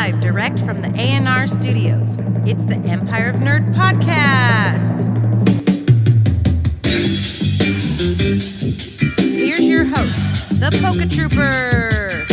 live direct from the A&R studios. It's the Empire of Nerd podcast. Here's your host, the PokéTrooper.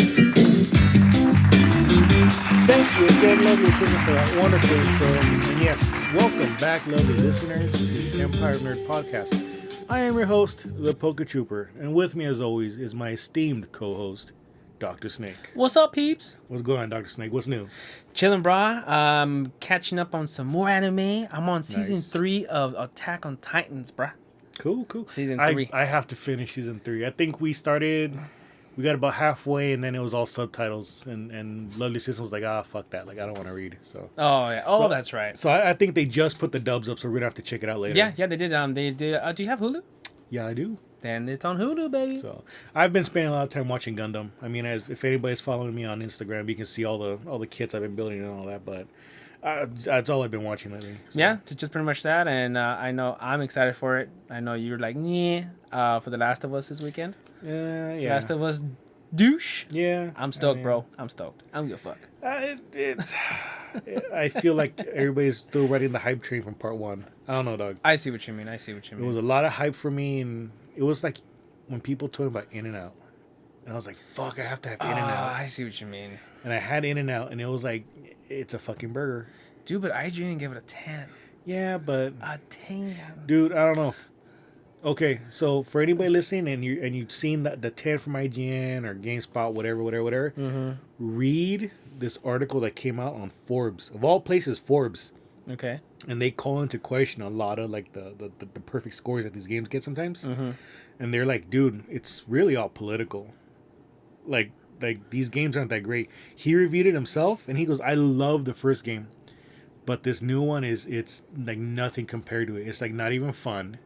Thank you again, lovely listeners, for that wonderful intro. And yes, welcome back, lovely listeners, to the Empire of Nerd podcast. I am your host, the PokéTrooper, and with me, as always, is my esteemed co-host, Dr. Snake. What's up, peeps? What's going on, Dr. Snake? What's new? Chillin', brah. Catching up on some more anime. I'm on season 3 of Attack on Titans, brah. Cool. Season 3. I have to finish season 3. I think we got about halfway, and then it was all subtitles, and Lovely System was like, fuck that. Like, I don't want to read, so. Oh, yeah. Oh, that's right. So I think they just put the dubs up, so we're going to have to check it out later. Yeah, they did. Do you have Hulu? Yeah, I do. Then it's on Hulu, baby. So I've been spending a lot of time watching Gundam. I mean, if anybody's following me on Instagram, you can see all the kits I've been building and all that. But that's all I've been watching lately. So. Yeah, just pretty much that. And I know I'm excited for it. I know you're like, for The Last of Us this weekend. Yeah. Last of Us douche. Yeah. I'm stoked, bro. I'm stoked. I don't give a fuck. I feel like everybody's still riding the hype train from part 1. I don't know, dog. I see what you mean. It was a lot of hype for me, and it was like when people told me about In-N-Out, and I was like, fuck, I have to have In-N-Out. I see what you mean. And I had In-N-Out, and it was like, it's a fucking burger. Dude, but IGN gave it a 10. Yeah, but... A 10. Dude, I don't know. Okay, so for anybody listening, and you've seen the 10 from IGN or GameSpot, whatever, mm-hmm. read this article that came out on Forbes. Of all places, Forbes. Okay. And they call into question a lot of like the perfect scores that these games get sometimes. Mm-hmm. And they're like, dude, it's really all political. Like these games aren't that great. He reviewed it himself, and he goes, I love the first game, but this new one it's like nothing compared to it. It's like not even fun.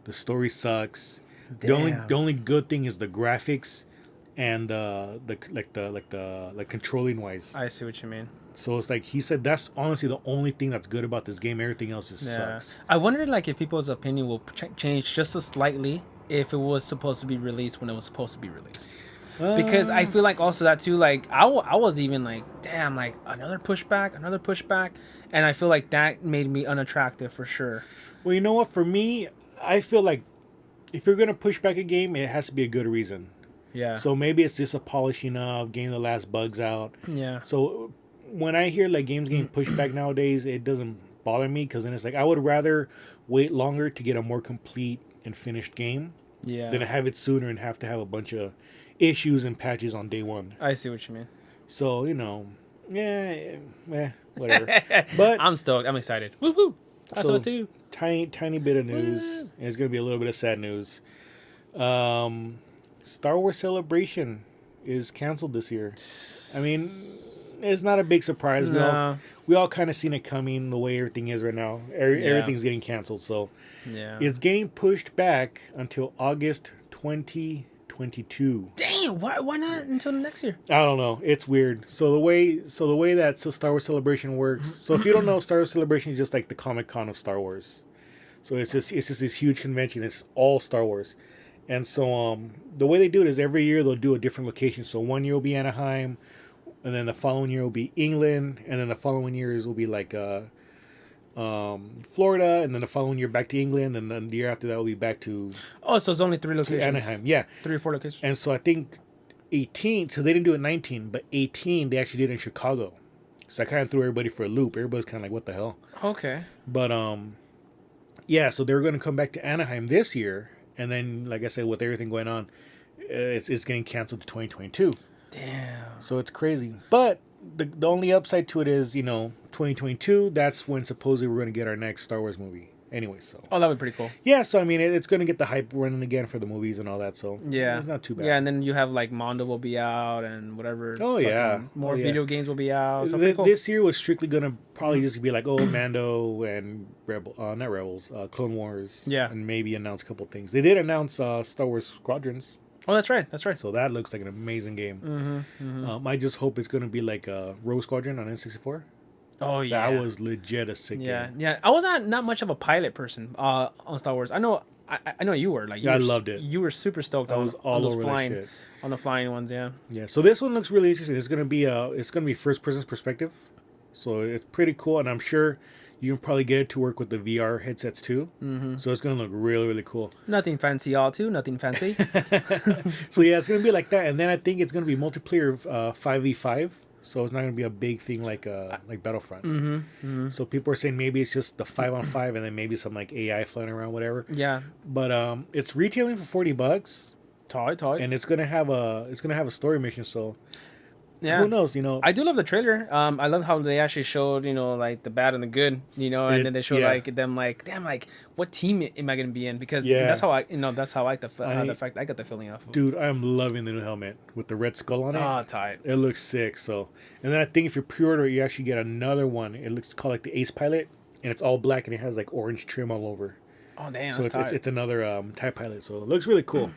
The story sucks. Damn. The only good thing is the graphics and the controlling wise. I see what you mean. So it's like he said that's honestly the only thing that's good about this game. Everything else just sucks. I wonder like if people's opinion will change just as slightly if it was supposed to be released when it was supposed to be released. Because I feel like also that too, like I was even like, damn, like another pushback, and I feel like that made me unattractive for sure. Well, you know what? For me, I feel like if you're gonna push back a game, it has to be a good reason. Yeah. So maybe it's just a polishing up, getting the last bugs out. Yeah. So when I hear like games getting pushed back nowadays, it doesn't bother me because then it's like I would rather wait longer to get a more complete and finished game than to have it sooner and have to have a bunch of issues and patches on day one. I see what you mean. So, whatever. But I'm stoked. I'm excited. Woo-hoo. I thought so too. Tiny bit of news. And it's going to be a little bit of sad news. Star Wars Celebration is canceled this year. I mean, it's not a big surprise. No. We all kind of seen it coming the way everything is right now. Everything's getting canceled. So it's getting pushed back until August 2022. Damn, why not until next year? I don't know. It's weird. So the way that Star Wars Celebration works. So if you don't know, Star Wars Celebration is just like the Comic-Con of Star Wars. So it's just this huge convention. It's all Star Wars. And so the way they do it is every year they'll do a different location. So one year will be Anaheim, and then the following year will be England, and then the following years will be like Florida, and then the following year back to England, and then the year after that will be back to so it's only 3 locations. Anaheim, yeah. 3 or 4 locations. And so I think 18, so they didn't do it 19, but 18 they actually did it in Chicago. So I kind of threw everybody for a loop. Everybody's kind of like, what the hell? Okay. But yeah, so they're going to come back to Anaheim this year, and then like I said, with everything going on, it's getting canceled to 2022. Damn. So it's crazy. But the only upside to it is, 2022, that's when supposedly we're going to get our next Star Wars movie. Anyway, so. Oh, that would be pretty cool. Yeah, so I mean, it's going to get the hype running again for the movies and all that, so. Yeah. It's not too bad. Yeah, and then you have like Mondo will be out and whatever. Oh, yeah. More video games will be out. So cool. This year was strictly going to probably just be like, Mando and Clone Wars. Yeah. And maybe announce a couple things. They did announce Star Wars Squadrons. Oh, that's right. So that looks like an amazing game. I just hope it's going to be like Rogue Squadron on N64. Oh, yeah. That was legit a sick game. Yeah. I was not much of a pilot person on Star Wars. I know I know you were like, I loved it. You were super stoked I was all those over that flying, shit. on the flying ones. Yeah. Yeah. So this one looks really interesting. It's gonna be first person perspective, so it's pretty cool, and I'm sure you can probably get it to work with the VR headsets too. Mm-hmm. So it's gonna look really really cool. Nothing fancy, y'all. Too nothing fancy. So yeah, it's gonna be like that, and then I think it's gonna be multiplayer 5v5. So it's not gonna be a big thing like Battlefront. Mm-hmm. Mm-hmm. So people are saying maybe it's just the 5-on-5, and then maybe some like AI flying around, whatever. Yeah. But it's retailing for $40, Toy. and it's gonna have a story mission. So Yeah. who knows? You know, I do love the trailer. I love how they actually showed, like the bad and the good, and then they showed yeah. like them like, damn, like what team am I gonna be in? Because Yeah. that's how I like the fact I got the feeling of. dude, I'm loving the new helmet with the red skull on it. Oh, tight. It looks sick. So, and then I think if you pre-order, you actually get another one. It looks called like the Ace Pilot, and it's all black and it has like orange trim all over. Oh damn, So that's it's another TIE Pilot. So it looks really cool.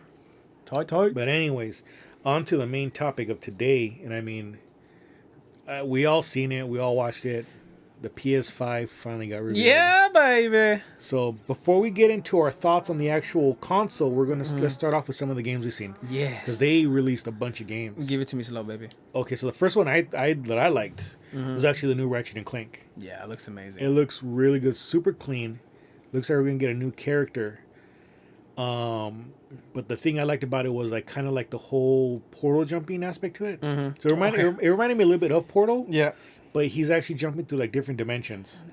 tight. But anyways, on to the main topic of today, and I mean, we all seen it, we all watched it. The PS5 finally got revealed. Yeah, baby. So before we get into our thoughts on the actual console, we're gonna let's start off with some of the games we've seen. Yes. Because they released a bunch of games. Give it to me slow, baby. Okay, so the first one that I liked was actually the new Ratchet and Clank. Yeah, it looks amazing. It looks really good, super clean. Looks like we're gonna get a new character. But the thing I liked about it was like kind of like the whole portal jumping aspect to it. Mm-hmm. So it reminded me a little bit of Portal. Yeah. But he's actually jumping through like different dimensions.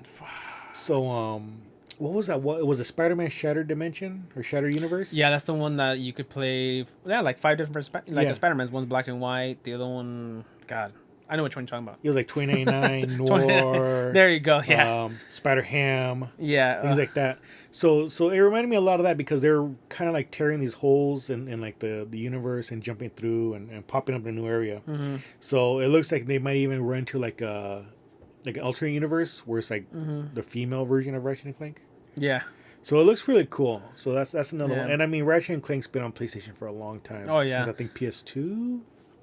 So what was that? What was it? Spider-Man Shattered Dimension or Shattered Universe? Yeah, that's the one that you could play. Yeah, like 5 different Yeah. the Spider-Man's. One's black and white. The other one, God, I know which one you're talking about. It was like 2099 Noir. There you go. Yeah. Spider Ham. Yeah. Things like that. So it reminded me a lot of that because they're kind of like tearing these holes in like the universe and jumping through and popping up in a new area. Mm-hmm. So it looks like they might even run to like an alternate universe where it's like the female version of Ratchet and Clank. Yeah. So it looks really cool. So that's another Yeah. one. And I mean, Ratchet and Clank's been on PlayStation for a long time. Oh, yeah. Since I think PS2.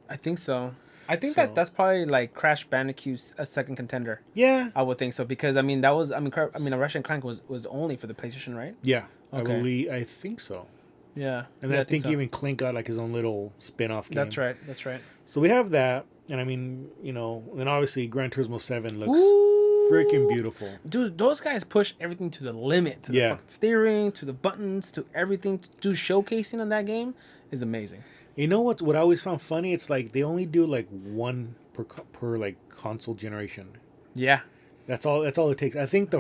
I think so. I think So- that's probably like Crash Bandicoot's a second contender. Yeah. I would think so because I mean Ratchet and Clank was only for the PlayStation, right? Yeah. Okay. I think so. Yeah. And then Yeah, I think so. even Clank got like his own little spin-off game. That's right. That's right. So we have that. And I mean, then obviously Gran Turismo 7 looks Ooh. freaking beautiful. Dude, those guys push everything to the limit. To the Yeah. fucking steering, to the buttons, to everything. To do showcasing on that game is amazing. You know what I always found funny? It's like they only do like one per like console generation. Yeah. That's all it takes. I think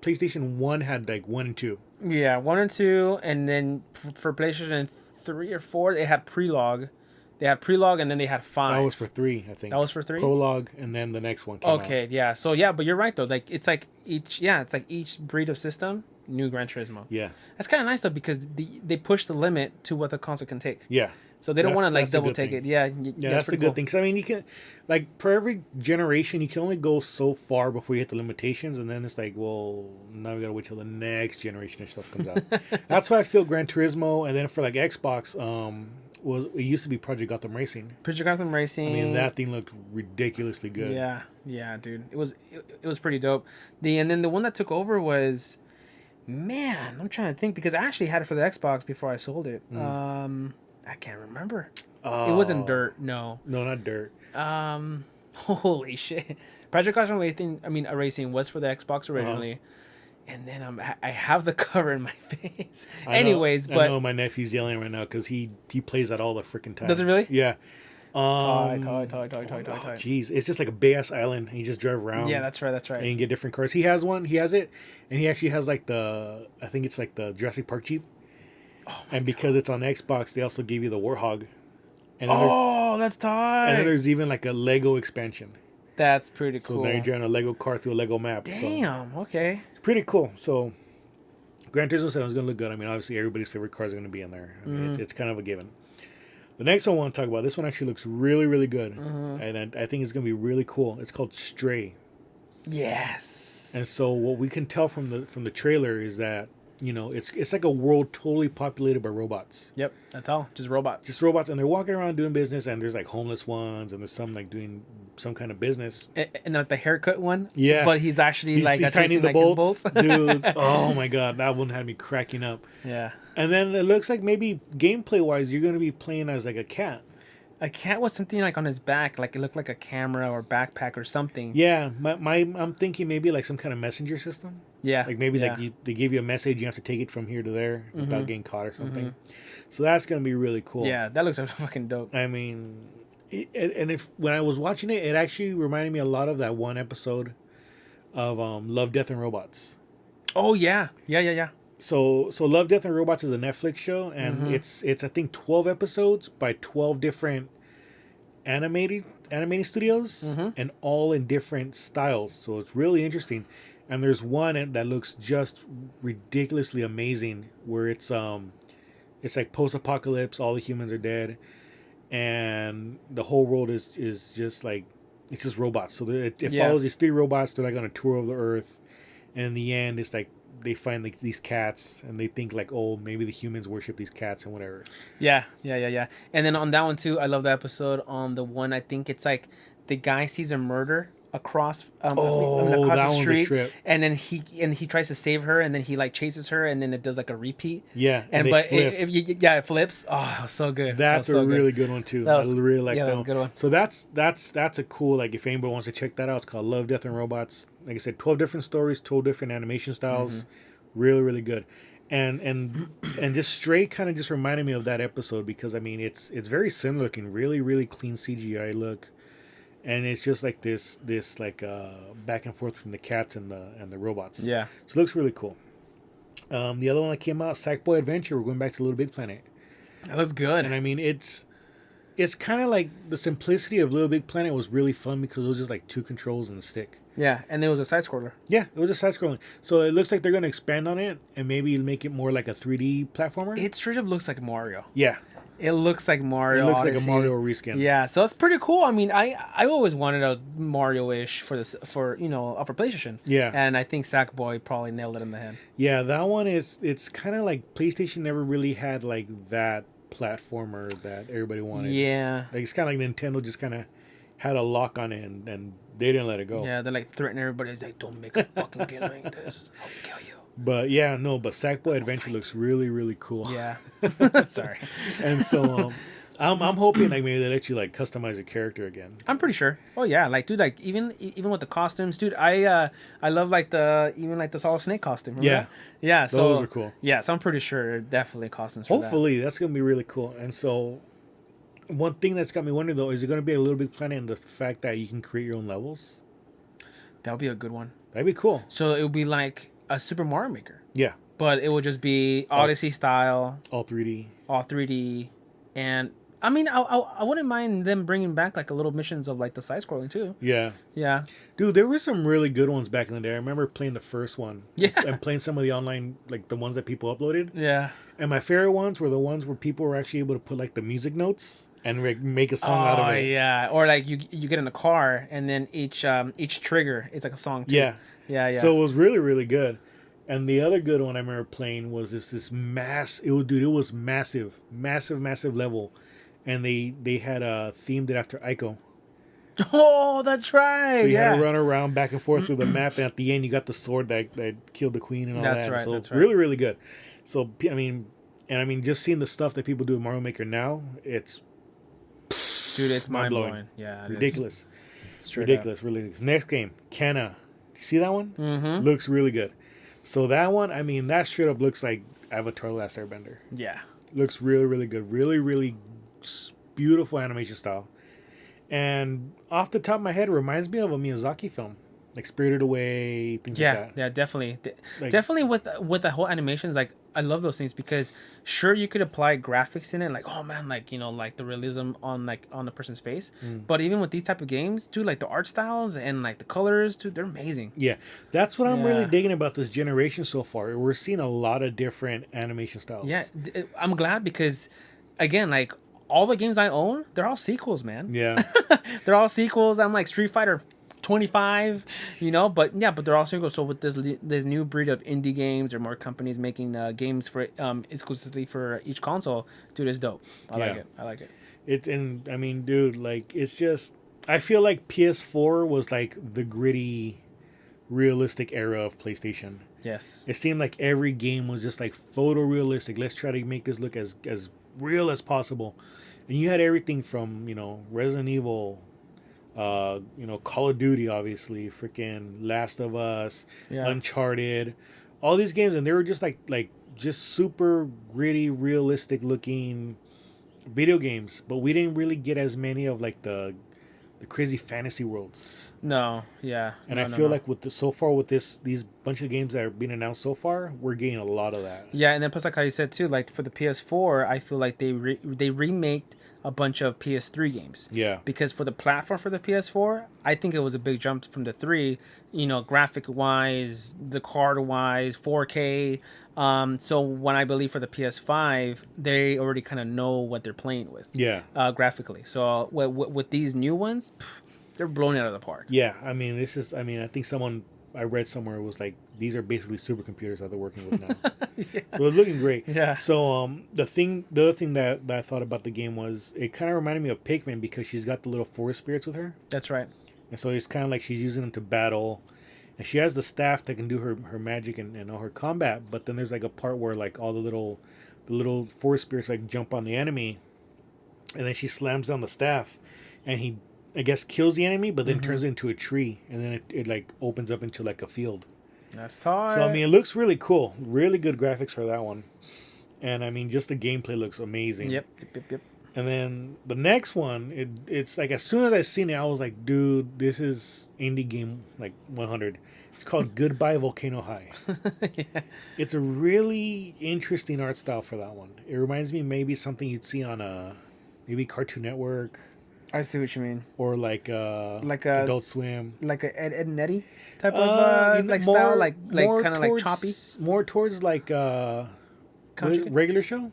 PlayStation 1 had like 1 and 2. Yeah, 1 and 2, and then for PlayStation 3 or 4, they had Prologue. They had Prologue, and then they had 5. That was for 3, I think. That was for 3? Prologue, and then the next one came out. Okay, yeah. So, yeah, but you're right, though. Like, it's like each breed of system, new Gran Turismo. Yeah. That's kind of nice, though, because they push the limit to what the console can take. Yeah. So they don't want to, like, That's the double good take thing. it. Yeah, Yeah, that's the good thing. Because, I mean, you can, like, for every generation, you can only go so far before you hit the limitations. And then it's like, well, now we got to wait till the next generation of stuff comes out. That's why I feel Gran Turismo. And then for, like, Xbox, it used to be Project Gotham Racing. Project Gotham Racing. I mean, that thing looked ridiculously good. Yeah, dude. It was pretty dope. And then the one that took over was, man, I'm trying to think because I actually had it for the Xbox before I sold it. I can't remember. Oh. It wasn't Dirt, no. No, not Dirt. Holy shit. Project Gotham Racing was for the Xbox originally. And then I have the cover in my face. Anyways, I know my nephew's yelling right now because he plays that all the freaking time. Does it really? Yeah. Toy. Jeez, it's just like a big ass island. And you just drive around. Yeah, that's right. And you can get different cars. He has one. He has it, and he actually has like I think it's like the Jurassic Park Jeep. And because it's on Xbox, they also give you the Warthog. And then that's tight. And then there's even like a Lego expansion. That's pretty So cool. now you're driving a Lego car through a Lego map. Damn. Okay. It's pretty cool. So Gran Turismo 7 is going to look good. I mean, obviously everybody's favorite cars are going to be in there. I mean, it's kind of a given. The next one I want to talk about, this one actually looks really, really good. And I think it's going to be really cool. It's called Stray. Yes. And so what we can tell from the trailer is that it's like a world totally populated by robots. Yep, that's all. Just robots. Just robots, and they're walking around doing business, and there's like homeless ones, and there's some like doing some kind of business. And like the haircut one. Yeah. But he's actually He's tightening the like his bolts. Dude, oh my god, that one had me cracking up. Yeah. And then it looks like maybe gameplay wise, you're gonna be playing as like a cat. A cat with something like on his back, like it looked like a camera or backpack or something. Yeah, I'm thinking maybe like some kind of messenger system. Yeah. Like maybe yeah. they give you a message, you have to take it from here to there without getting caught or something. So that's gonna be really cool. Yeah, that looks fucking dope. I mean, when I was watching it, it actually reminded me a lot of that one episode of Love, Death, and Robots. Oh yeah, yeah. So Love, Death, and Robots is a Netflix show, and it's I think 12 episodes by 12 different animating studios, and all in different styles. So it's really interesting. And there's one that looks just ridiculously amazing, where it's like post-apocalypse, all the humans are dead, and the whole world is just like, it's just robots. So it follows these 3 robots. They're like on a tour of the earth, and in the end, it's like they find like these cats, and they think like, oh, maybe the humans worship these cats and whatever. Yeah. And then on that one too, I love the episode on the one. I think it's like the guy sees a murder across that the one's street, a trip. and then he tries to save her, and then he like chases her, and then it does like a repeat. Yeah, and but it flips. Oh, so good. That's so a really good one too. I really like that. That was a good one. So that's a cool, like, if anybody wants to check that out, it's called Love, Death, and Robots. Like I said, 12 different stories, 12 different animation styles. Really, really good. And just straight kind of just reminded me of that episode, because I mean it's very similar looking, really, really clean CGI look. And it's just like this like back and forth between the cats and the robots. Yeah. So it looks really cool. The other one that came out, Sackboy Adventure. We're going back to Little Big Planet. That was good. And I mean, it's kind of like the simplicity of Little Big Planet was really fun, because it was just like 2 controls and a stick. Yeah, and it was a side scroller. Yeah, it was a side scrolling. So it looks like they're going to expand on it and maybe make it more like a 3D platformer. It straight up looks like Mario. Yeah. It looks like Mario. It looks Odyssey. like a Mario reskin. Yeah, so it's pretty cool. I mean, I always wanted a Mario-ish for PlayStation. Yeah. And I think Sackboy probably nailed it in the head. Yeah, that one it's kind of like PlayStation never really had like that platformer that everybody wanted. Yeah. Like, it's kind of like Nintendo just kind of had a lock on it, and they didn't let it go. Yeah, they're like threatening everybody. It's like, don't make a fucking game like this. I'll kill you. But yeah, no, but Sackboy Adventure looks really, really cool. Yeah. Sorry. And so I'm hoping like maybe they let you like customize your character again. I'm pretty sure. Oh yeah, like dude, like even with the costumes, dude. I love like the Solid Snake costume. Remember that? Yeah. So those are cool. Yeah, so I'm pretty sure definitely costumes. For Hopefully that's gonna be really cool. And so one thing that's got me wondering though, is it gonna be a Little Big Planet in the fact that you can create your own levels? That would be a good one. That'd be cool. So it would be like a Super Mario Maker. Yeah. But it would just be Odyssey style, all 3D, and I mean, I wouldn't mind them bringing back like a little missions of like the side scrolling too. Yeah. Yeah. Dude, there were some really good ones back in the day. I remember playing the first one. Yeah. And playing some of the online, like the ones that people uploaded. Yeah. And my favorite ones were the ones where people were actually able to put like the music notes and make a song out of it. Yeah. Or like you get in a car, and then each trigger is like a song too. Yeah. Yeah. So it was really, really good. And the other good one I remember playing was this it was massive level. And they had themed it after Ico. Oh, that's right. So you had to run around back and forth through the map, and at the end you got the sword that killed the queen and all that. Right, so that's right. Really, really good. So I mean, just seeing the stuff that people do in Mario Maker now, it's dude, it's mind blowing. Yeah, ridiculous. Ridiculous. Really. Next game, Canna. You see that one? Mm-hmm. Looks really good. So that one, I mean, that straight up looks like Avatar: The Last Airbender. Yeah. Looks really, really good. Really, really beautiful animation style. And off the top of my head, it reminds me of a Miyazaki film, like Spirited Away, things like that. Yeah, definitely. Definitely with the whole animations, like I love those things, because sure you could apply graphics in it, like, oh man, like, you know, like the realism on a person's face. But even with these type of games, dude, like the art styles and like the colors, dude, they're amazing. Yeah, that's what I'm really digging about this generation so far. We're seeing a lot of different animation styles. Yeah, I'm glad, because again, like all the games I own, they're all sequels, man. Yeah. They're all sequels. I'm like Street Fighter 25, but they're also going to go. So with this new breed of indie games or more companies making games for exclusively for each console, dude, it's dope. I like it. Dude, like, it's just, I feel like PS4 was like the gritty, realistic era of PlayStation. Yes. It seemed like every game was just like photorealistic. Let's try to make this look as real as possible. And you had everything from, Resident Evil, Call of Duty, obviously, freaking Last of Us, Uncharted, all these games, and they were just like just super gritty, realistic looking video games. But we didn't really get as many of like the crazy fantasy worlds. No, yeah. And I feel like with these bunch of games that are being announced so far, we're getting a lot of that. Yeah, and then plus like how you said too, like for the PS4, I feel like they remaked a bunch of PS3 games. Yeah. Because for the platform for the PS4, I think it was a big jump from the 3, graphic wise, the card wise, 4K. So when I believe for the PS5, they already kind of know what they're playing with. Yeah. Graphically. So with these new ones, they're blown out of the park. Yeah, I think I read somewhere was like, these are basically supercomputers that they're working with now. Yeah. So it's looking great. Yeah. So the other thing that I thought about the game was it kind of reminded me of Pikmin because she's got the little forest spirits with her. That's right. And so it's kind of like she's using them to battle. And she has the staff that can do her magic and all her combat. But then there's like a part where like all the little forest spirits like jump on the enemy. And then she slams down the staff. And he, I guess, kills the enemy, but then turns it into a tree. And then it like opens up into like a field. That's tight. So, it looks really cool. Really good graphics for that one. And, just the gameplay looks amazing. Yep. And then the next one, it's like as soon as I seen it, I was like, dude, this is indie game like 100. It's called Goodbye Volcano High. Yeah. It's a really interesting art style for that one. It reminds me maybe something you'd see on maybe Cartoon Network. I see what you mean. Or like Adult Swim. Like a Ed and Eddie type of style, like kind of like choppy. More towards like regular show.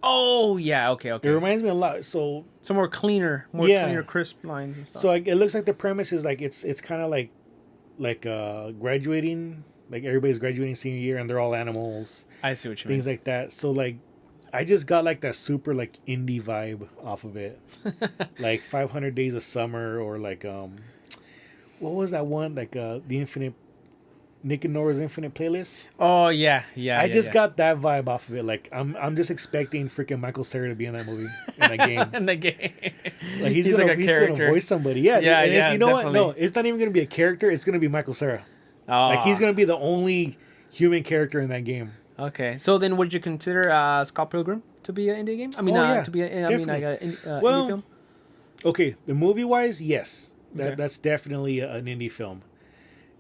Oh yeah, okay. It reminds me a lot. So some more cleaner, crisp lines and stuff. So it looks like the premise is like it's kind of like graduating, like everybody's graduating senior year and they're all animals. I see what you mean. Things like that. So like I just got like that super like indie vibe off of it. Like 500 Days of Summer or like what was that one, like the Infinite Nick and Nora's Infinite Playlist? Oh yeah. I just got that vibe off of it. Like I'm just expecting freaking Michael Cera to be in that movie, in that game. In the game. Like he's gonna voice somebody. Yeah. Yeah. You know what? No, it's not even gonna be a character. It's gonna be Michael Cera. Oh. Like he's gonna be the only human character in that game. Okay, so then would you consider Scott Pilgrim to be an indie game? I mean, to be indie film? Okay, the movie wise, yes, Okay. that's definitely an indie film.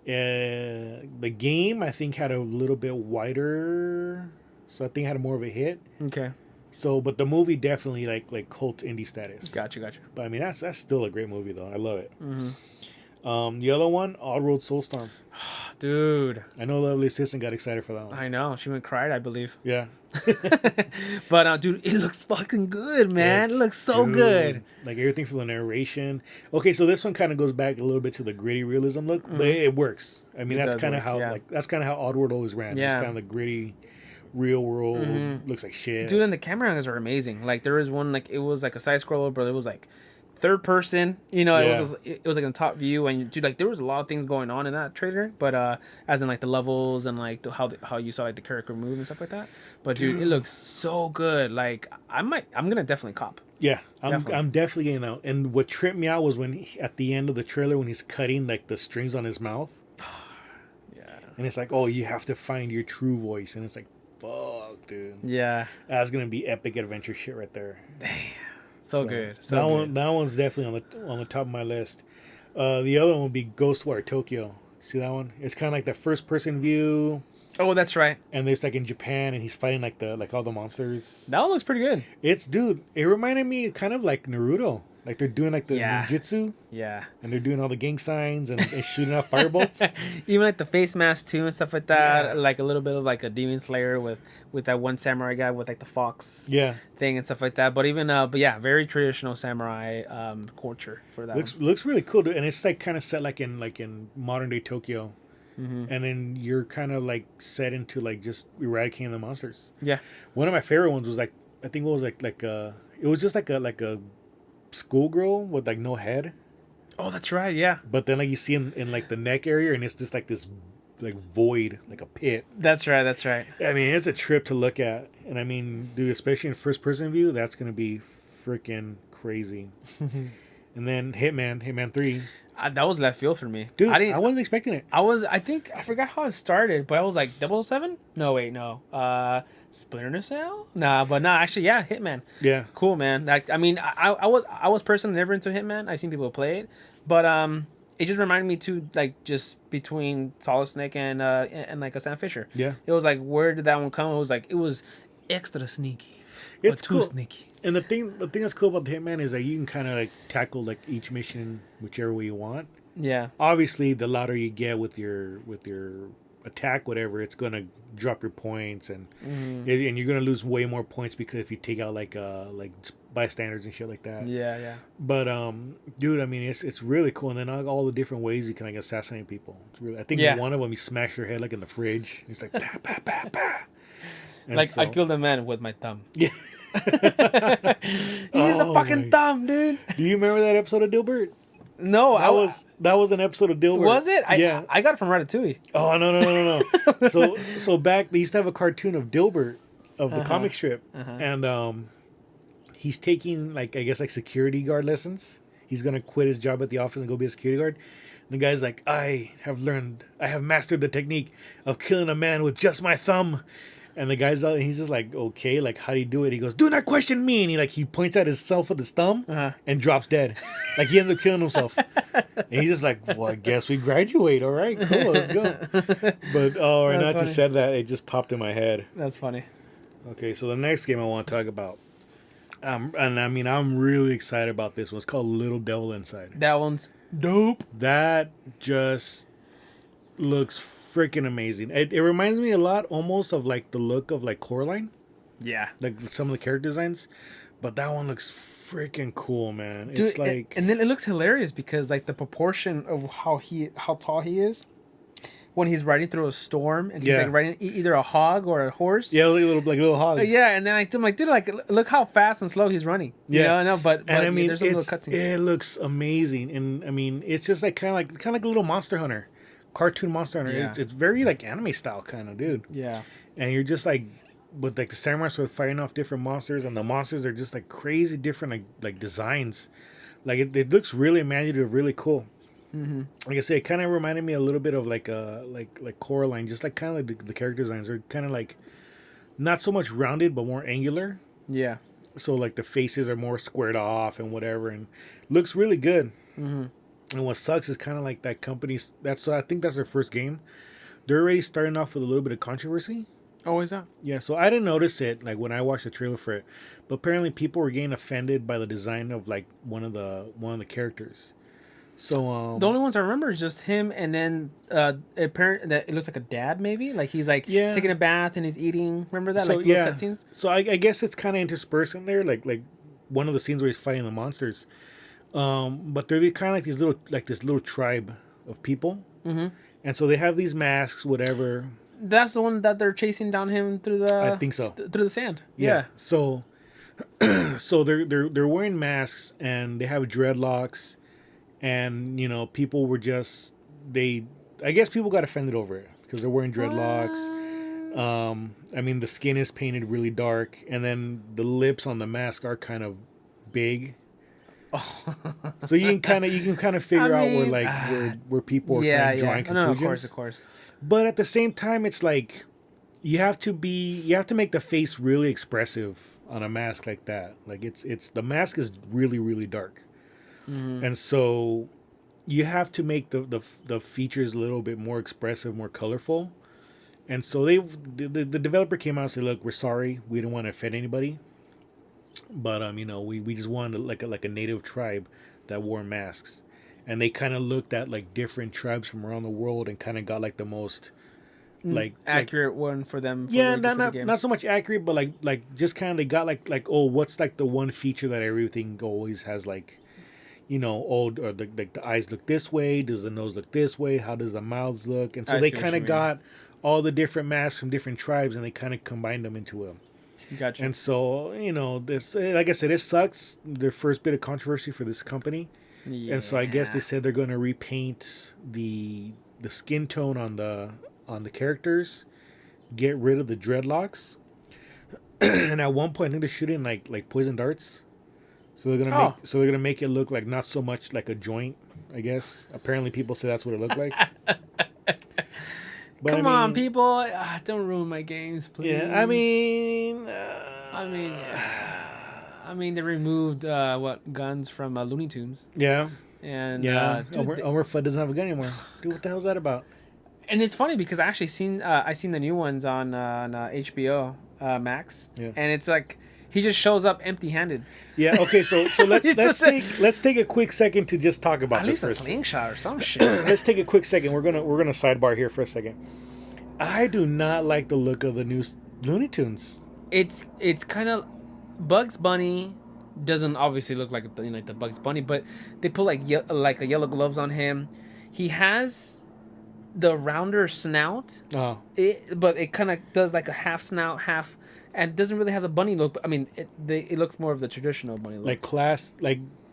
The game I think had a little bit wider, so I think had more of a hit. Okay. So, but the movie definitely like cult indie status. Gotcha. But I mean that's still a great movie though. I love it. Mm-hmm. The other one, All Road Soulstorm. Dude, I know Lovely Assistant got excited for that one. I know she went cried, I believe. Yeah. But dude, it looks fucking good, man. It looks so good. Like everything from the narration. Okay, so this one kind of goes back a little bit to the gritty realism look, but it works. I mean, that's kind of how that's kind of how Oddworld always ran. Yeah. It's kind of the gritty, real world. Looks like shit. Dude, and the camera angles are amazing. Like there was one like it was like a side scroller, but it was like third person, it was like in top view, and dude, like there was a lot of things going on in that trailer, but as in like the levels and like how you saw like the character move and stuff like that. But dude, it looks so good. Like I'm gonna definitely cop. Yeah, I'm definitely getting out. And what tripped me out was when at the end of the trailer when he's cutting like the strings on his mouth. Yeah. And it's like, oh, you have to find your true voice, and it's like, fuck, dude. Yeah. That's gonna be epic adventure shit right there. Damn. So good. That one's definitely on the top of my list. The other one would be Ghostwire Tokyo. See that one? It's kind of like the first person view. Oh, that's right. And it's like in Japan, and he's fighting like all the monsters. That one looks pretty good. It reminded me kind of like Naruto. Like they're doing like the Yeah. ninjutsu, Yeah. and they're doing all the gang signs and shooting out firebolts. Even like the face mask too and stuff like that. Yeah. Like a little bit of like a demon slayer with that one samurai guy with like the fox Yeah, thing and stuff like that. But even but yeah, very traditional samurai culture for that. looks really cool, dude. And it's like kind of set like in modern day Tokyo, and then you're kind of like set into like just eradicating the monsters. Yeah. One of my favorite ones was like, I think it was like it was just like a schoolgirl with like no head, Oh, that's right. Yeah. but then like you see in like the neck area, and it's just like this like void, like a pit. That's right. That's right. I mean, it's a trip to look at, and I mean, dude, especially in first person view, that's gonna be freaking crazy. And then Hitman 3, That was left field for me. dude, I I wasn't expecting it. I think I forgot how it started, but I was like 007? No, wait, no. Splinter Cell? Actually, yeah, Hitman. Yeah, Cool, man. Like, I mean, I was personally never into Hitman. I've seen people play it, but it just reminded me too, like, just between Solid Snake and like a Sam Fisher. yeah, It was like, where did that one come? It was extra sneaky. it's But too cool. sneaky. And the thing that's cool about the Hitman is that you can kind of like tackle like each mission whichever way you want. Yeah. Obviously, the louder you get with your attack, whatever, it's gonna drop your points, and you're gonna lose way more points because if you take out like bystanders and shit like that. Yeah, yeah. But dude, I mean, it's really cool, and then all the different ways you can like assassinate people. It's really, I think Yeah. one of them you smash your head like in the fridge. It's like bah, bah, bah, bah. And Like, so- I killed a man with my thumb. Yeah. He's a Oh fucking my- thumb, dude. Do you remember that episode of Dilbert? No, That was an episode of Dilbert. Was it? Yeah. I got it from Ratatouille. Oh no. So back they used to have a cartoon of Dilbert of the comic strip, and he's taking like I guess like security guard lessons. He's gonna quit his job at the office and go be a security guard. And the guy's like, I have mastered the technique of killing a man with just my thumb. And the guy's out, and he's just like, okay, like how do you do it? He goes, do not question me. And he points at himself with his thumb and drops dead. Like he ends up killing himself. And he's just like, well, I guess we graduate. All right, cool, let's go. But right now I funny. just said that, it just popped in my head. That's funny. Okay, so the next game I want to talk about, and I mean I'm really excited about this one. It's called Little Devil Inside. That one's dope. That just looks freaking amazing. It reminds me a lot almost of like the look of like Coraline, Yeah. like some of the character designs, but that one looks freaking cool, man. Dude, It's like and then it looks hilarious because like the proportion of how tall he is when he's riding through a storm and he's Yeah. like riding either a hog or a horse. yeah, like a little hog. Yeah, and then I'm like, dude, like look how fast and slow he's running. You Yeah. know, I know, but And I mean, there's some little cutscenes. it looks amazing, and I mean, it's just like kind of like a little Monster Hunter, cartoon Monster Hunter. Yeah. It's very like anime style kind of, dude. Yeah. And you're just like with like the samurai sword fighting off different monsters, and the monsters are just like crazy different like designs. Like it looks really imaginative, really cool. Mm-hmm. Like I say, it kind of reminded me a little bit of like Coraline, just like kind of like the character designs are kind of like not so much rounded but more angular. Yeah. So like the faces are more squared off and whatever, and looks really good. Mm-hmm. And what sucks is kind of like that company's. I think that's their first game. They're already starting off with a little bit of controversy. Oh, is that? Yeah, so I didn't notice it like when I watched the trailer for it, but apparently people were getting offended by the design of like one of the characters. So The only ones I remember is just him, and then a parent that it looks like a dad, maybe like he's like Yeah. taking a bath and he's eating. Remember that? so like yeah, little cutscenes. so I guess it's kind of interspersed in there, like one of the scenes where he's fighting the monsters. But they're kind of like this little tribe of people, and so they have these masks, whatever. That's the one that they're chasing down him through the. I think so. Through the sand. Yeah. So, so they're wearing masks and they have dreadlocks, and you know people were just I guess people got offended over it because they're wearing dreadlocks. I mean the skin is painted really dark, and then the lips on the mask are kind of big. So you can kind of figure out where like where people are kind of drawing conclusions. No, of course. But at the same time, it's like you have to make the face really expressive on a mask like that. Like it's the mask is really really dark, and so you have to make the features a little bit more expressive, more colorful. And so the developer came out and said, "Look, we're sorry, we don't want to offend anybody." But we just wanted like a native tribe that wore masks, and they kind of looked at like different tribes from around the world and kind of got like the most like accurate one for them. Yeah, not so much accurate, but like just kind of they got like oh, what's like the one feature that everything always has, like, or the eyes look this way, does the nose look this way, how does the mouths look, and so they kind of got all the different masks from different tribes and they kind of combined them into a. Gotcha. And so this, like I said, it sucks. Their first bit of controversy for this company, and so I guess they said they're going to repaint the skin tone on the characters, get rid of the dreadlocks, and at one point I think they're shooting like poison darts, so they're gonna make it look like not so much like a joint. I guess apparently people say that's what it looked like. But Come on, people! Don't ruin my games, please. Yeah, I mean, they removed guns from Looney Tunes. Yeah, and Elmer Fudd doesn't have a gun anymore. Dude, what the hell is that about? And it's funny because I actually seen the new ones on HBO Max, and it's like he just shows up empty-handed. Yeah. Okay. So let's take a quick second to just talk about this. At least a slingshot or some shit. Let's take a quick second. We're gonna sidebar here for a second. I do not like the look of the new Looney Tunes. It's kind of Bugs Bunny doesn't obviously look like the Bugs Bunny, but they put like a yellow gloves on him. He has the rounder snout, but it kind of does like a half snout, half, and doesn't really have the bunny look. But, I mean, it looks more of the traditional bunny look,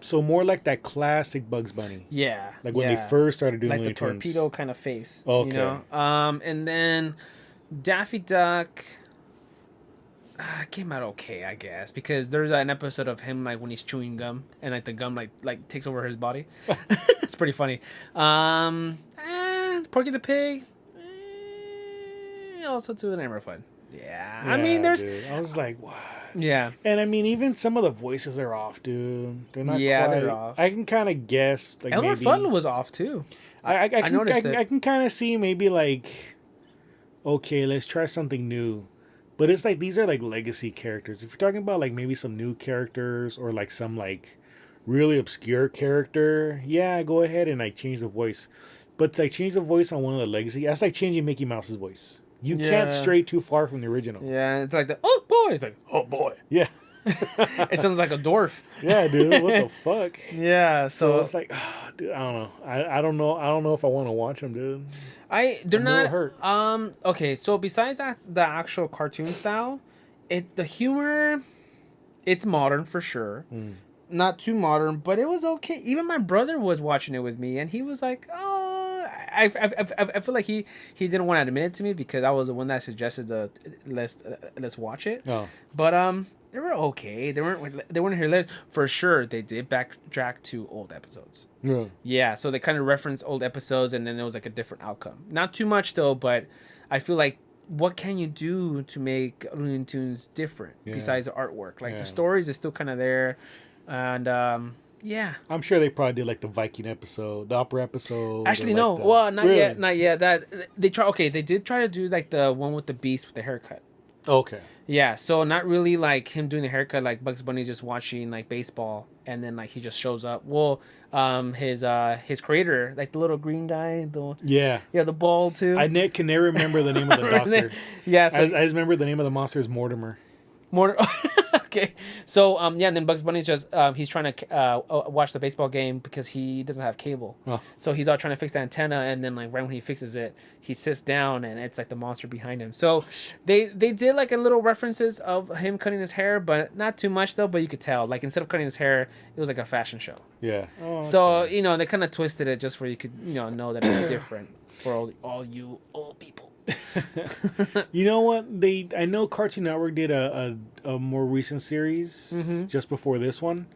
so more like that classic Bugs Bunny. Yeah, like when they first started doing like Looney the Tunes. torpedo kind of face. Okay. And then Daffy Duck came out okay, I guess, because there's an episode of him like when he's chewing gum and like the gum like takes over his body. It's pretty funny. Porky the Pig, also to the neighborhood. Yeah, I mean, there's. Dude. I was like, what? Yeah, and I mean, even some of the voices are off, dude. They're not. Yeah, quite, they're off. I can kind of guess. Like Elmer Fudd was off too. I noticed it. I can kind of see maybe like, okay, let's try something new, but it's like these are like legacy characters. If you're talking about like maybe some new characters or like some like really obscure character, yeah, go ahead and like change the voice. But like change the voice on one of the legacy, that's like changing Mickey Mouse's voice. You can't stray too far from the original. Yeah, it's like oh boy, it's like oh boy. Yeah, it sounds like a dwarf. Yeah, dude, what the fuck? Yeah, so it's like, dude, I don't know. I don't know if I want to watch them, dude. They're not hurt. Okay, so besides that, the actual cartoon style, the humor, it's modern for sure. Not too modern, but it was okay. Even my brother was watching it with me, and he was like, "Oh." I feel like he didn't want to admit it to me because I was the one that suggested let's watch it. Oh. But they were okay. They weren't here for sure. They did backtrack to old episodes. Yeah. Yeah. So they kind of referenced old episodes, and then it was like a different outcome. Not too much though, but I feel like what can you do to make Looney Tunes different besides the artwork? Like the stories is still kind of there, and yeah, I'm sure they probably did like the Viking episode, the opera episode. Actually, no. Like well, not yet. Not yet. That they try. Okay, they did try to do like the one with the beast with the haircut. Okay. Yeah. So not really like him doing the haircut. Like Bugs Bunny's just watching like baseball, and then like he just shows up. Well, his creator, like the little green guy, the ball too. I can never remember the name of the doctor. Yeah. So I remember the name of the monster is Mortimer. Okay, so and then Bugs Bunny's just he's trying to watch the baseball game because he doesn't have cable. Oh. So he's all trying to fix the antenna, and then like right when he fixes it, he sits down, and it's like the monster behind him. So they did like a little references of him cutting his hair, but not too much though. But you could tell like instead of cutting his hair, it was like a fashion show. Yeah. Oh, okay. So they kind of twisted it just where you could know that it's different for all you old people. You know what? I know Cartoon Network did a more recent series just before this one,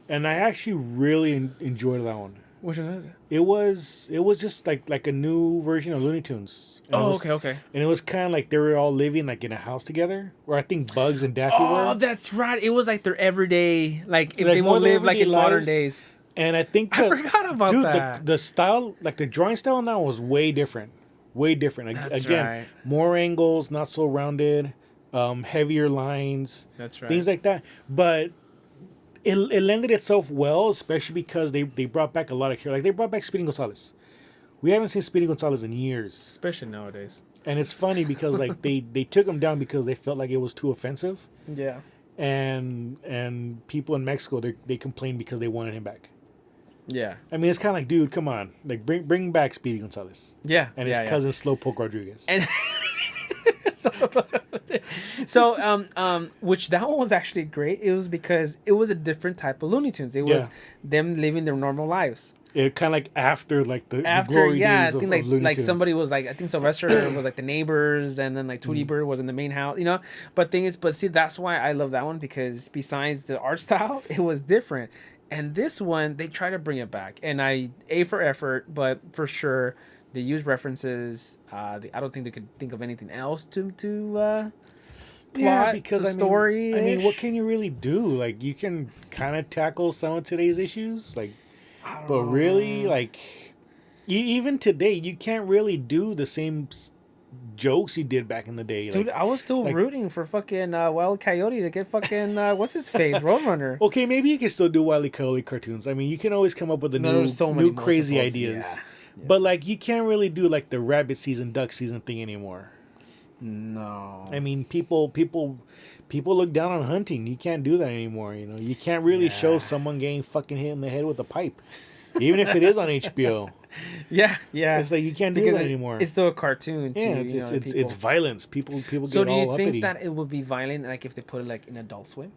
and I actually really enjoyed that one. Which is it? It was just like a new version of Looney Tunes. And okay. And it was kind of like they were all living like in a house together, where I think Bugs and Daffy were. Oh, that's right. It was like their everyday, like if they will live like in modern days. And I think I forgot about that. The style, like the drawing style now was way different. Way different. That's Again, right. More angles, not so rounded, heavier lines. That's right. Things like that. But it lended itself well, especially because they brought back a lot of characters. Like they brought back Speedy Gonzalez. We haven't seen Speedy Gonzalez in years, especially nowadays. and it's funny because like they took him down because they felt like it was too offensive. Yeah. And people in Mexico they complained because they wanted him back. Yeah. I mean, it's kind of like, dude, come on, like bring back Speedy Gonzalez. Yeah. And his cousin Slowpoke Rodriguez. And which that one was actually great. It was because it was a different type of Looney Tunes. It was them living their normal lives. It kind of like after the glory days I think of Looney like Tunes. somebody was like, I think Sylvester was like the neighbors, and then like Tweety Bird was in the main house, you know. But see, that's why I love that one, because besides the art style, it was different. And this one, they try to bring it back, and A for effort, but for sure they use references. I don't think they could think of anything else to plot, because the story. I mean, what can you really do? Like, you can kind of tackle some of today's issues, like, but really, like, even today, you can't really do the same jokes you did back in the day. Dude, like, I was still rooting for fucking Wild Coyote to get fucking what's his face, Roadrunner. Okay, maybe you can still do Wile E. Coyote cartoons. I mean, you can always come up with new crazy ideas. Yeah. But like, you can't really do like the rabbit season, duck season thing anymore. No. I mean, people look down on hunting. You can't do that anymore. You know, you can't really show someone getting fucking hit in the head with a pipe, even if it is on HBO. Yeah. It's like you can't do that anymore. It's still a cartoon. Too, yeah, it's violence. People get all uppity. So do you think that it would be violent, like if they put it like in Adult Swim?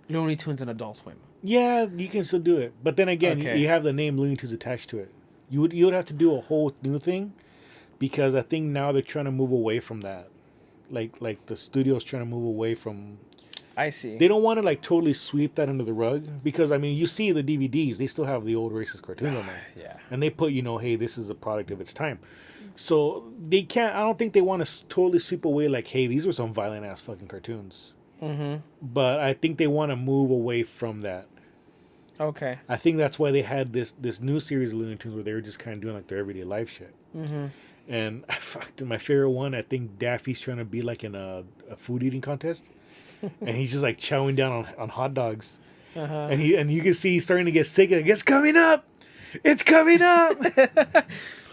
Looney Tunes and Adult Swim. Yeah, you can still do it, but then again, you have the name Looney Tunes attached to it. You would have to do a whole new thing, because I think now they're trying to move away from that. Like the studio's trying to move away from. I see. They don't want to like totally sweep that under the rug, because I mean, you see the DVDs, they still have the old racist cartoons on there. Yeah. And they put, hey, this is a product of its time. So they can't. I don't think they want to totally sweep away like, hey, these were some violent ass fucking cartoons. Mm-hmm. But I think they want to move away from that. Okay. I think that's why they had this new series of Looney Tunes where they were just kind of doing like their everyday life shit. Mm-hmm. And my favorite one, I think Daffy's trying to be like in a food eating contest, and he's just like chowing down on hot dogs, and you can see he's starting to get sick. Like, it's coming up,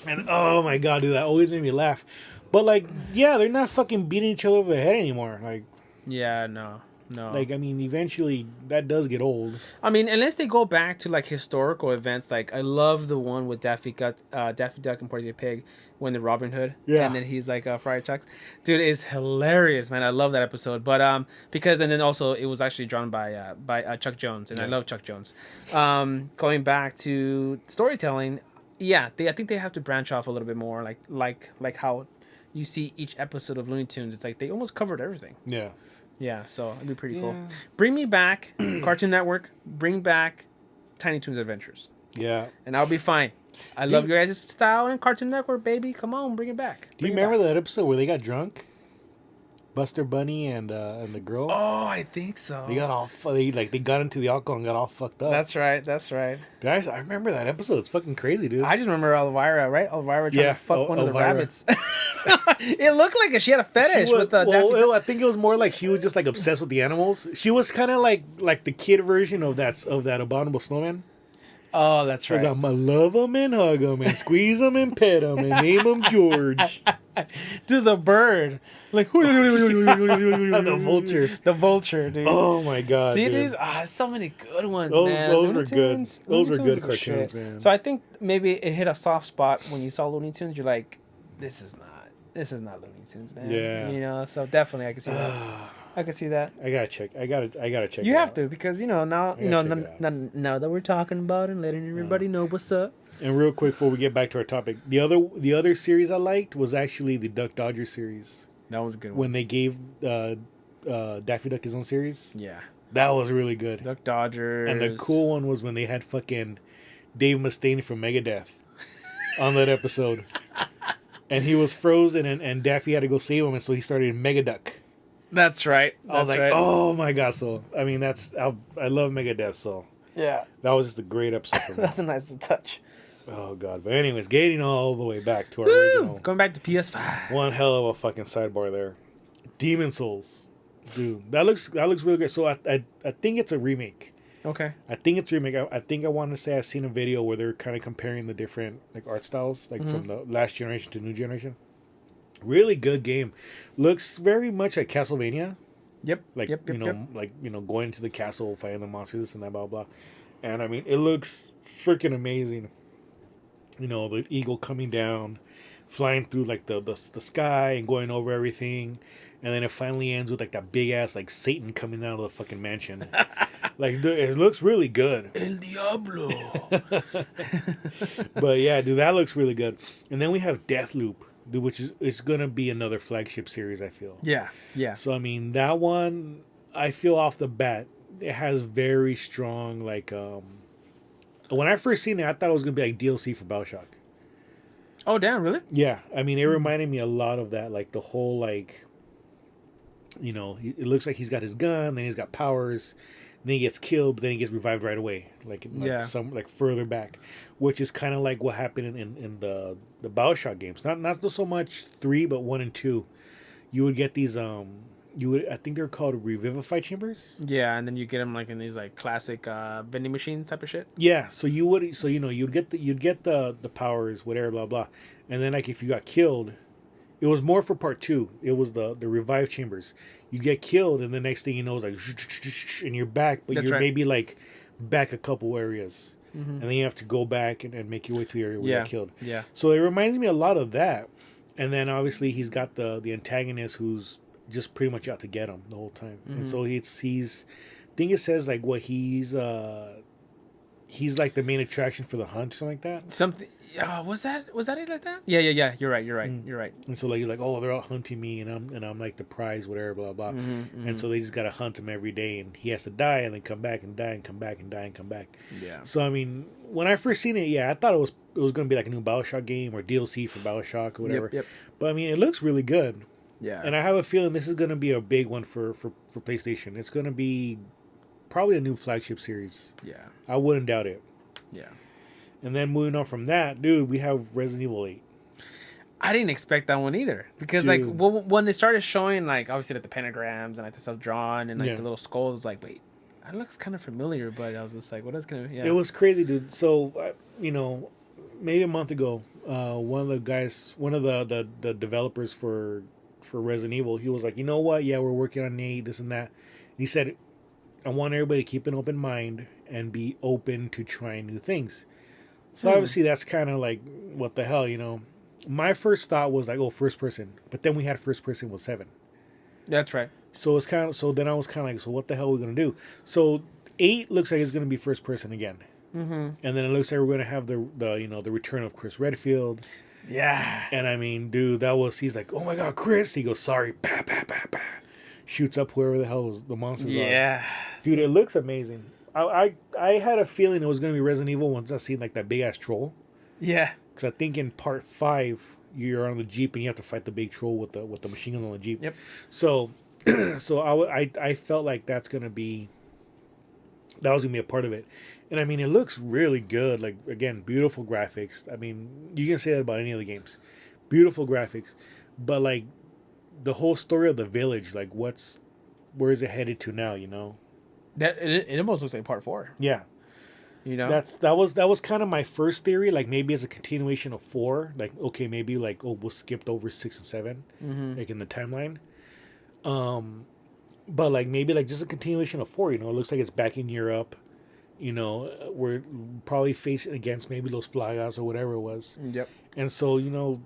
and oh my god, dude, that always made me laugh. But like, yeah, they're not fucking beating each other over the head anymore. Like, yeah, no. Like, I mean, eventually that does get old. I mean, unless they go back to like historical events. Like, I love the one with Daffy Duck and Porky the Pig when the Robin Hood. Yeah. And then he's like fried chucks. Dude, it's hilarious, man. I love that episode. But because and then also it was actually drawn by Chuck Jones, and I love Chuck Jones. Going back to storytelling, I think they have to branch off a little bit more. Like how you see each episode of Looney Tunes. It's like they almost covered everything. Yeah. Yeah, so it'd be pretty cool. Bring me back Cartoon Network. Bring back Tiny Toons Adventures. Yeah. And I'll be fine. I love your guys' style and Cartoon Network, baby. Come on, bring it back. Do you remember that episode where they got drunk? Buster Bunny and the girl. Oh, I think so. They got all they got into the alcohol and got all fucked up. That's right. Guys, I remember that episode. It's fucking crazy, dude. I just remember Elvira, right? Elvira trying to fuck one of the rabbits. It looked like she had a fetish with the. I think it was more like she was just like obsessed with the animals. She was kind of like the kid version of that Abominable Snowman. Oh, that's right. I'm gonna love them and hug them and squeeze them and pet them and name them George. To the bird, like the vulture. The vulture, dude. Oh my god! See, dude, so many good ones, man. Those were good. Those were good cartoons, man. So I think maybe it hit a soft spot when you saw Looney Tunes. You're like, this is not Looney Tunes, man. Yeah. So definitely I can see that. I can see that. I gotta check. You have to, because now now that we're talking about it and letting everybody know what's up. And real quick before we get back to our topic, the other series I liked was actually the Duck Dodger series. That was a good one. When they gave Daffy Duck his own series. Yeah. That was really good. Duck Dodgers. And the cool one was when they had fucking Dave Mustaine from Megadeth on that episode. And he was frozen and Daffy had to go save him, and so he started Megaduck. That's right. I was like, oh my god! So I mean, I love Megadeth. So yeah, that was just a great episode for me. That's a nice touch. Oh god! But anyways, getting all the way back to our original. Going back to PS5. One hell of a fucking sidebar there. Demon Souls, dude. That looks really good. So I think it's a remake. Okay. I think it's remake. I think I want to say I've seen a video where they're kind of comparing the different like art styles, like from the last generation to new generation. Really good game. Looks very much like Castlevania. Yep. Like yep. like going into the castle, fighting the monsters, and that blah blah. And I mean, it looks freaking amazing. The eagle coming down, flying through like the sky and going over everything, and then it finally ends with like that big ass like Satan coming out of the fucking mansion. Like it looks really good. El Diablo. But yeah, dude, that looks really good. And then we have Deathloop, dude, which is gonna be another flagship series, I feel. Yeah. So I mean, that one, I feel off the bat, it has very strong like when I first seen it, I thought it was gonna be like DLC for BioShock. Oh damn! Really? Yeah, I mean, it reminded me a lot of that, like the whole like, it looks like he's got his gun, then he's got powers, then he gets killed, but then he gets revived right away, like some like further back, which is kind of like what happened in the BioShock games. Not so much 3, but 1 and 2. You would get these I think they're called revivify chambers. Yeah, and then you get them like in these like classic vending machines type of shit. Yeah, so you'd get the powers, whatever, blah blah, and then like if you got killed, it was more for part 2. It was the revive chambers. You get killed, and the next thing you know is like, and you're back, but you're maybe like back a couple areas, and then you have to go back and make your way to the area where you got killed. Yeah. So it reminds me a lot of that, and then obviously he's got the antagonist who's just pretty much out to get him the whole time, and so he's I think it says like what he's like the main attraction for the hunt or something like that. Something. Was that it like that? Yeah. You're right. You're right. And so like you're like, oh, they're out hunting me, and I'm like the prize, whatever, blah blah. And so they just gotta hunt him every day, and he has to die and then come back and die and come back and die and come back. Yeah. So I mean, when I first seen it, I thought it was gonna be like a new BioShock game or DLC for BioShock or whatever. Yep. But I mean, it looks really good. Yeah. And I have a feeling this is gonna be a big one for PlayStation. It's gonna be probably a new flagship series. Yeah. I wouldn't doubt it. Yeah. And then moving on from that, dude, we have Resident Evil 8. I didn't expect that one either because Dude. like when they started showing like obviously like the pentagrams and like the stuff drawn and like Yeah. the little skulls, I was like, wait, that looks kind of familiar, but I was just like, what is gonna? Yeah. It was crazy, dude. So maybe a month ago, one of the developers for Resident Evil, he was like, you know what? Yeah, we're working on 8, this and that. And he said, I want everybody to keep an open mind and be open to trying new things. So obviously that's kind of like, what the hell, My first thought was like, oh, first person. But then we had first person with 7. That's right. So it's then I was kind of like, so what the hell are we going to do? So 8 looks like it's going to be first person again. Mm-hmm. And then it looks like we're going to have the return of Chris Redfield. Yeah. And I mean, dude, he's like, oh my God, Chris. He goes, sorry, bah, bah, bah, bah. Shoots up whoever the hell the monsters are. Yeah. Dude, it looks amazing. I had a feeling it was going to be Resident Evil once I seen like that big ass troll. Yeah. Because I think in part 5, you're on the Jeep and you have to fight the big troll with the machine gun on the Jeep. Yep. So, I felt like that was going to be a part of it. And I mean, it looks really good. Like, again, beautiful graphics. I mean, you can say that about any of the games. Beautiful graphics. But like, the whole story of the village, like where is it headed to now, That it almost looks like part 4. Yeah. That was kind of my first theory, like maybe as a continuation of 4, like okay, maybe like we'll skip over 6 and 7, like in the timeline. But like maybe like just a continuation of 4, it looks like it's back in Europe, we're probably facing against maybe Los Plagas or whatever it was. Yep. And so,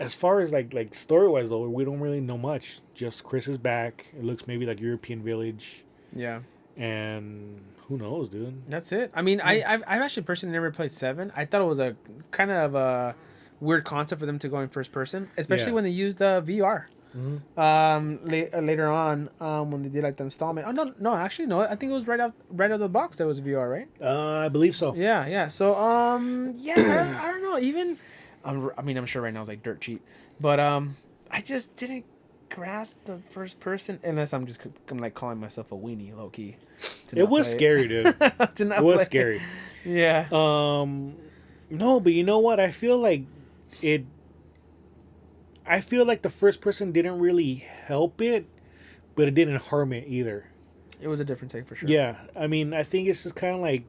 as far as like story wise though, we don't really know much. Just Chris is back. It looks maybe like European village. Yeah. And who knows, dude? That's it. I mean, I've actually personally never played 7. I thought it was a kind of a weird concept for them to go in first person, especially when they used VR. Later on, when they did like the installment. Oh no, actually no. I think it was right out of the box that was VR, right? I believe so. Yeah. So I don't know. Even I'm sure right now it's like dirt cheap, but I just didn't grasp the first person unless I'm like calling myself a weenie, low key. It was scary, dude. It was scary. Yeah. No, but you know what? I feel like the first person didn't really help it, but it didn't harm it either. It was a different take for sure. Yeah, I mean, I think it's just kind of like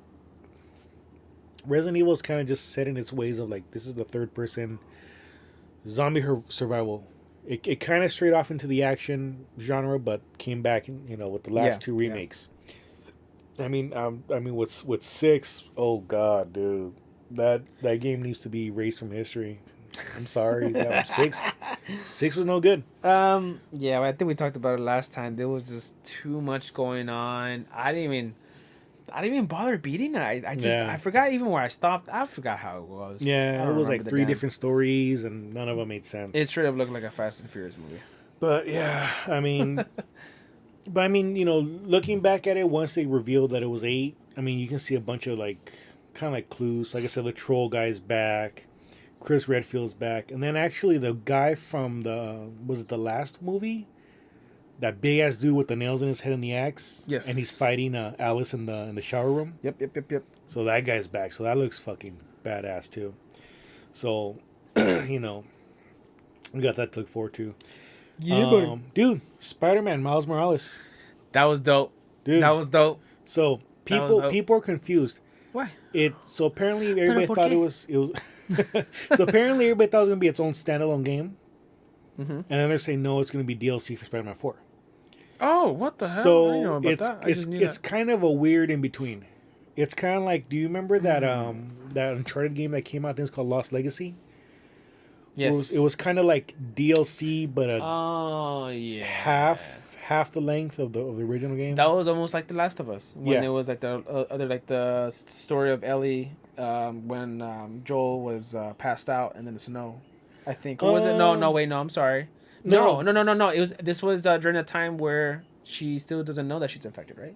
Resident Evil is kind of just set in its ways of like this is the third person zombie survival. It kind of strayed off into the action genre, but came back, with the last two remakes. Yeah. I mean, with 6, oh god, dude, that game needs to be erased from history. I'm sorry, that was 6 was no good. Yeah, I think we talked about it last time. There was just too much going on. I didn't even bother beating it. I forgot even where I stopped. I forgot how it was. Yeah, it was like 3 different stories, and none of them made sense. It straight up looked like a Fast and Furious movie. But yeah, I mean, looking back at it, once they revealed that it was 8, I mean, you can see a bunch of like kind of like clues. Like I said, the troll guy's back, Chris Redfield's back, and then actually the guy from the last movie? That big ass dude with the nails in his head and the axe. Yes. And he's fighting Alice in the shower room. Yep. So that guy's back. So that looks fucking badass too. So, we got that to look forward to. Yeah, dude, Spider-Man Miles Morales. That was dope. Dude. That was dope. So people are confused. Why? So apparently everybody thought it was so apparently everybody thought it was gonna be its own standalone game. Mm-hmm. And then they're saying no, it's gonna be DLC for Spider-Man 4. Oh, what the hell? So I didn't know about that. it's kind of a weird in between. It's kind of like, do you remember that that Uncharted game that came out? I think it's called Lost Legacy. Yes. It was kind of like DLC, but half the length of the original game. That was almost like The Last of Us when it was like the story of Ellie when Joel was passed out and then the snow. I think was it? No. Wait, no. I'm sorry. No. This was during a time where she still doesn't know that she's infected, right?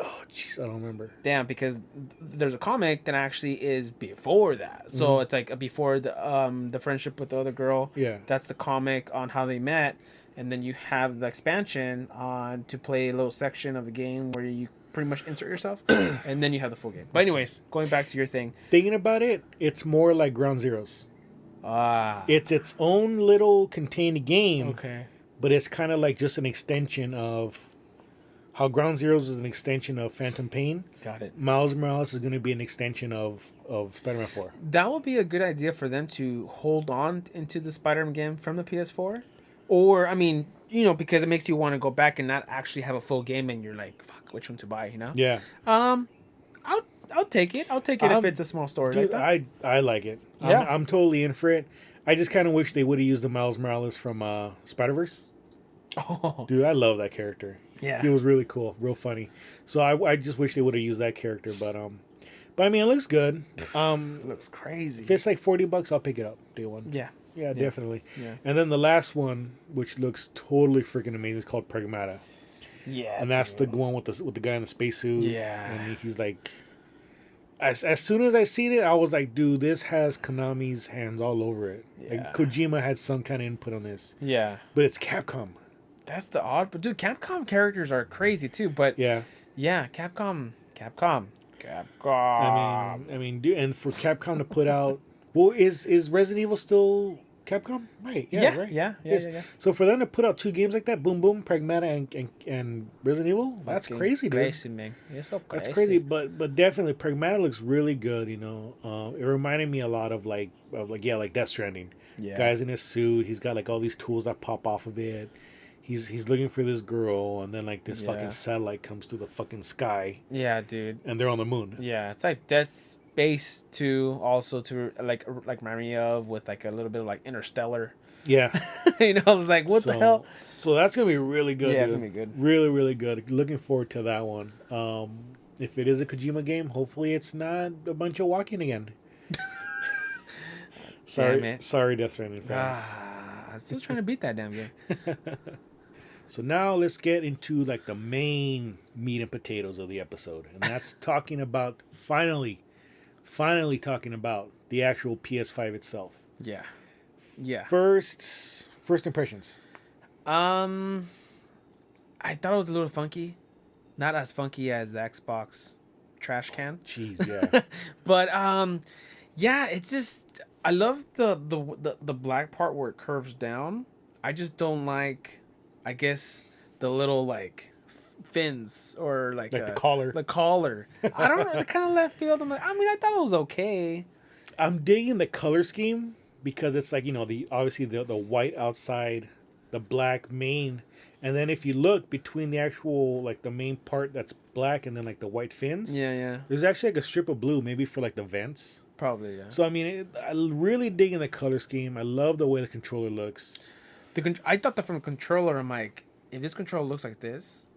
Oh, jeez, I don't remember. Damn, because there's a comic that actually is before that. So it's like before the friendship with the other girl. Yeah. That's the comic on how they met, and then you have the expansion on to play a little section of the game where you pretty much insert yourself, and then you have the full game. But anyways, going back to your thing. Thinking about it, it's more like Ground Zeroes. It's its own little contained game. Okay. But it's kind of like just an extension of how Ground Zeroes is an extension of Phantom Pain. Got it. Miles Morales is going to be an extension of Spider-Man 4. That would be a good idea for them to hold on into the Spider-Man game from the PS4. Or, I mean, because it makes you want to go back and not actually have a full game and you're like, fuck, which one to buy, Yeah. I'll take it. I'll take it if it's a small story dude, like that. I like it. Yeah. I'm totally in for it. I just kind of wish they would have used the Miles Morales from Spider-Verse. Oh. Dude, I love that character. Yeah. He was really cool, real funny. So I just wish they would have used that character, but I mean, it looks good. It looks crazy. If it's like $40, I'll pick it up day one. Yeah, definitely. Yeah. And then the last one, which looks totally freaking amazing, is called Pragmata. Yeah. And that's the one with the guy in the spacesuit. Yeah. And he's like, as soon as I seen it, I was like, dude, this has Konami's hands all over it. Yeah. Like Kojima had some kind of input on this. Yeah. But it's Capcom. That's the odd, but dude, Capcom characters are crazy too. But yeah, Capcom. I mean, dude, and for Capcom to put out, well, is Resident Evil still Capcom? Right. Yeah. Right. Yeah. So for them to put out 2 games like that, Boom Boom, Pragmata, and Resident Evil, that's crazy, dude. Crazy, man. It's so crazy. That's crazy, but definitely Pragmata looks really good. It reminded me a lot of like Death Stranding. Yeah. Guy's in his suit. He's got like all these tools that pop off of it. He's looking for this girl, and then like this fucking satellite comes through the fucking sky. Yeah, dude. And they're on the moon. Yeah, it's like Dead Space 2, also to like remind me of with like a little bit of like Interstellar. Yeah. It's like what the hell. So that's gonna be really good. Yeah, dude. it's gonna be good. Really, really good. Looking forward to that one. If it is a Kojima game, hopefully it's not a bunch of walking again. Sorry, Death Stranding fans. I'm still trying to beat that damn game. So now let's get into like the main meat and potatoes of the episode, and that's talking about finally talking about the actual PS5 itself. Yeah. First impressions. I thought it was a little funky, not as funky as the Xbox trash can. Jeez, yeah. But it's just I love the black part where it curves down. I just don't like, I guess, the little like fins or like the collar. The collar. I don't know. Kind of left field. I'm like, I mean, I thought it was okay. I'm digging the color scheme because it's like, obviously the white outside, the black main, and then if you look between the actual like the main part that's black and then like the white fins, Yeah. there's actually like a strip of blue maybe for like the vents. Probably, yeah. So I mean, I really dig in the color scheme. I love the way the controller looks. I thought that from a controller, I'm like, if this controller looks like this,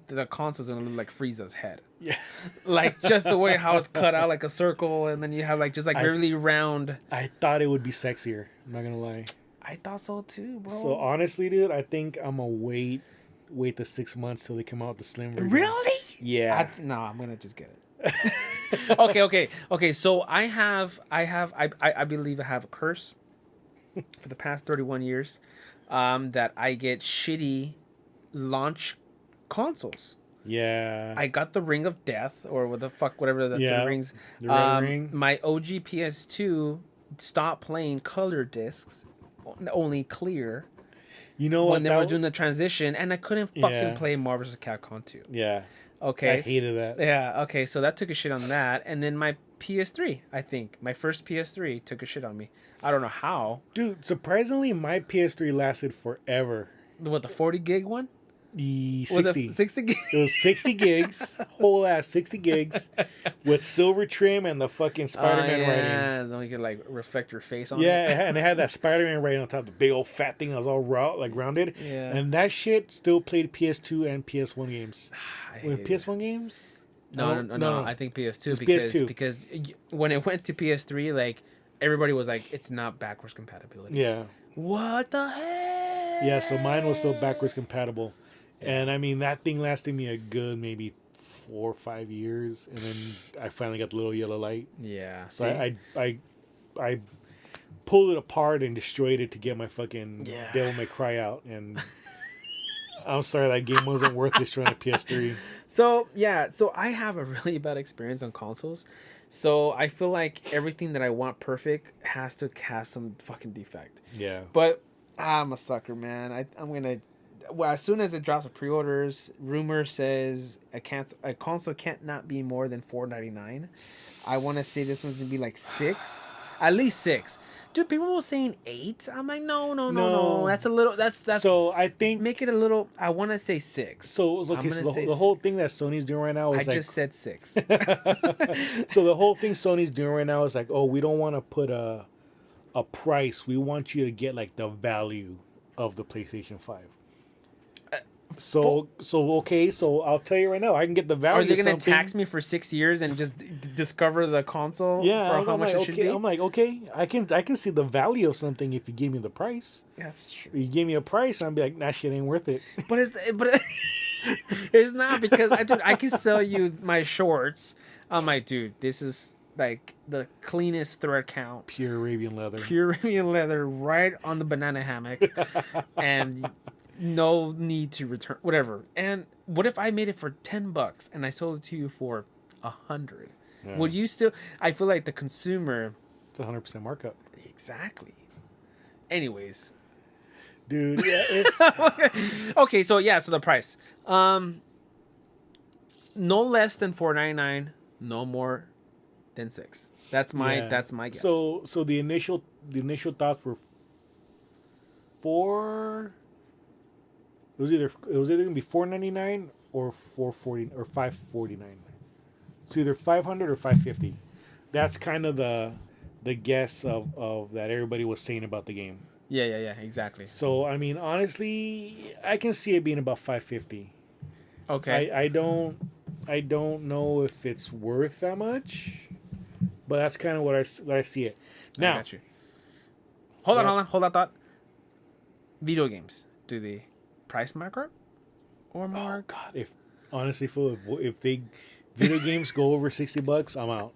the console's gonna look like Frieza's head. Yeah. Like just the way how it's cut out like a circle, and then you have like just like really round. I thought it would be sexier. I'm not gonna lie. I thought so too, bro. So honestly, dude, I think I'm gonna wait the 6 months till they come out with the slim version. Really? Yeah. No, I'm gonna just get it. Okay. So I believe I have a curse for the past 31 years, that I get shitty launch consoles. Yeah. I got the Ring of Death, or whatever the rings. The red ring. My OG PS2 stopped playing color discs, only clear. You know when they were doing the transition, and I couldn't fucking play Marvel vs. Capcom 2. Yeah. Okay. I hated that. Yeah. Okay. So that took a shit on that, and then my PS3. I think my first PS3 took a shit on me. I don't know how. Dude, surprisingly, my PS3 lasted forever. What, the 40 gig one? 60. Was it 60 gigs? It was 60 gigs, whole ass 60 gigs, with silver trim and the fucking Spider-Man writing. Yeah, then you could like reflect your face on it. Yeah, and it had that Spider-Man writing on top, the big old fat thing that was all rounded. Yeah. And that shit still played PS2 and PS1 games. With PS1 games? No. I think PS2 PS2. because when it went to PS3, like everybody was like, it's not backwards compatibility. Yeah. What the heck? Yeah, so mine was still backwards compatible. And I mean, that thing lasted me a good maybe 4 or 5 years, and then I finally got the little yellow light. Yeah. So I pulled it apart and destroyed it to get my fucking Devil May Cry out, and I'm sorry, that game wasn't worth destroying a PS3. So I have a really bad experience on consoles. So I feel like everything that I want perfect has to have some fucking defect. Yeah. But I'm a sucker, man. I'm gonna. Well, as soon as it drops with pre-orders, rumor says a console can't not be more than $499. I want to say this one's gonna be like 6, at least 6. Dude, people were saying 8. I'm like, no. That's a little. That's. So I think make it a little. I want to say 6. So okay, so the whole thing that Sony's doing right now is I just said 6. So the whole thing Sony's doing right now is like, oh, we don't want to put a price. We want you to get like the value of the PlayStation 5. So okay, so I'll tell you right now, I can get the value. Are they gonna tax me for 6 years and just discover the console? Yeah, for how much it should be? I'm like, okay, I can see the value of something if you give me the price. That's true. You give me a price, I'll be like, that shit ain't worth it. But it's not, because I can sell you my shorts. I'm like, dude, this is like the cleanest thread count, pure Arabian leather, right on the banana hammock, and no need to return whatever. And what if I made it for $10 and I sold it to you for $100? Yeah. Would you still? I feel like the consumer. It's 100% markup. Exactly. Anyways, dude, yeah, it's okay. So the price, no less than $499, no more than 6. That's my guess. So the initial thoughts were 4. It was either gonna be $499 or $440 or $549. It's either $500 or $550. That's kind of the guess of that everybody was saying about the game. Yeah, exactly. So I mean, honestly, I can see it being about $550. Okay. I don't know if it's worth that much, but that's kind of what I see it. Now, I got you. Hold on, thought. Video games, do they price markup or more? Oh God! If honestly, fool, if they video games go over $60, I'm out.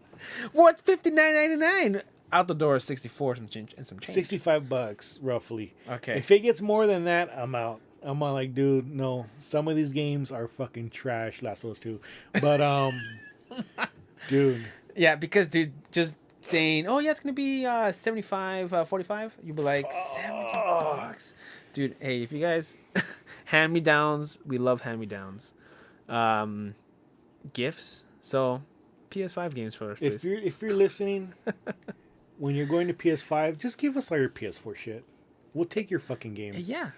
What's $59.99? Out the door is 64 and some change. $65 roughly. Okay. If it gets more than that, I'm out. I'm like, dude, no. Some of these games are fucking trash. Last of Us 2, but dude. Yeah, because dude, just saying, oh yeah, it's gonna be 75, 45. You'd be like $70. Dude, hey, if you guys hand-me-downs, we love hand-me-downs. gifts. So PS5 games for us, please. If you're listening, when you're going to PS5, just give us all your PS4 shit. We'll take your fucking games. Yeah.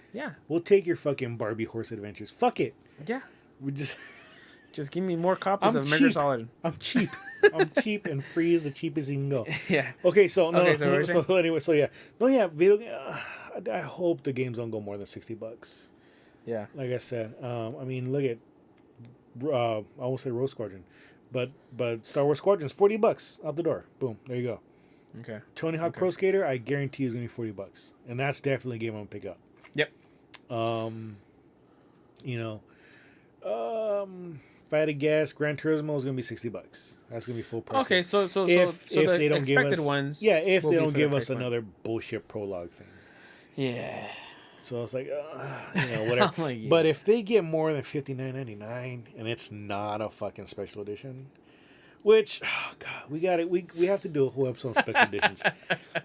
We'll take your fucking Barbie horse adventures. Fuck it. Yeah. We just give me more copies of Metal Gear Solid. I'm cheap. I'm cheap, and free is the cheapest you can go. Yeah. Okay, so no. so Anyway, so yeah, video. I hope the games don't go more than $60. Yeah. Like I said, I mean, look at. I won't say Rogue Squadron, but Star Wars Squadron's $40 out the door. Boom, there you go. Okay. Tony Hawk Pro Skater, I guarantee is gonna be $40, and that's definitely a game I'm gonna pick up. Yep. If I had to guess, Gran Turismo is gonna be $60. That's gonna be full price. Okay, so if the they don't give expected us ones, if will they be don't for give the us price point. another bullshit prologue thing. Yeah. So it's like, whatever. Oh, yeah. But if they get more than $59.99 and it's not a fucking special edition, which, oh God, we have to do a whole episode on special editions.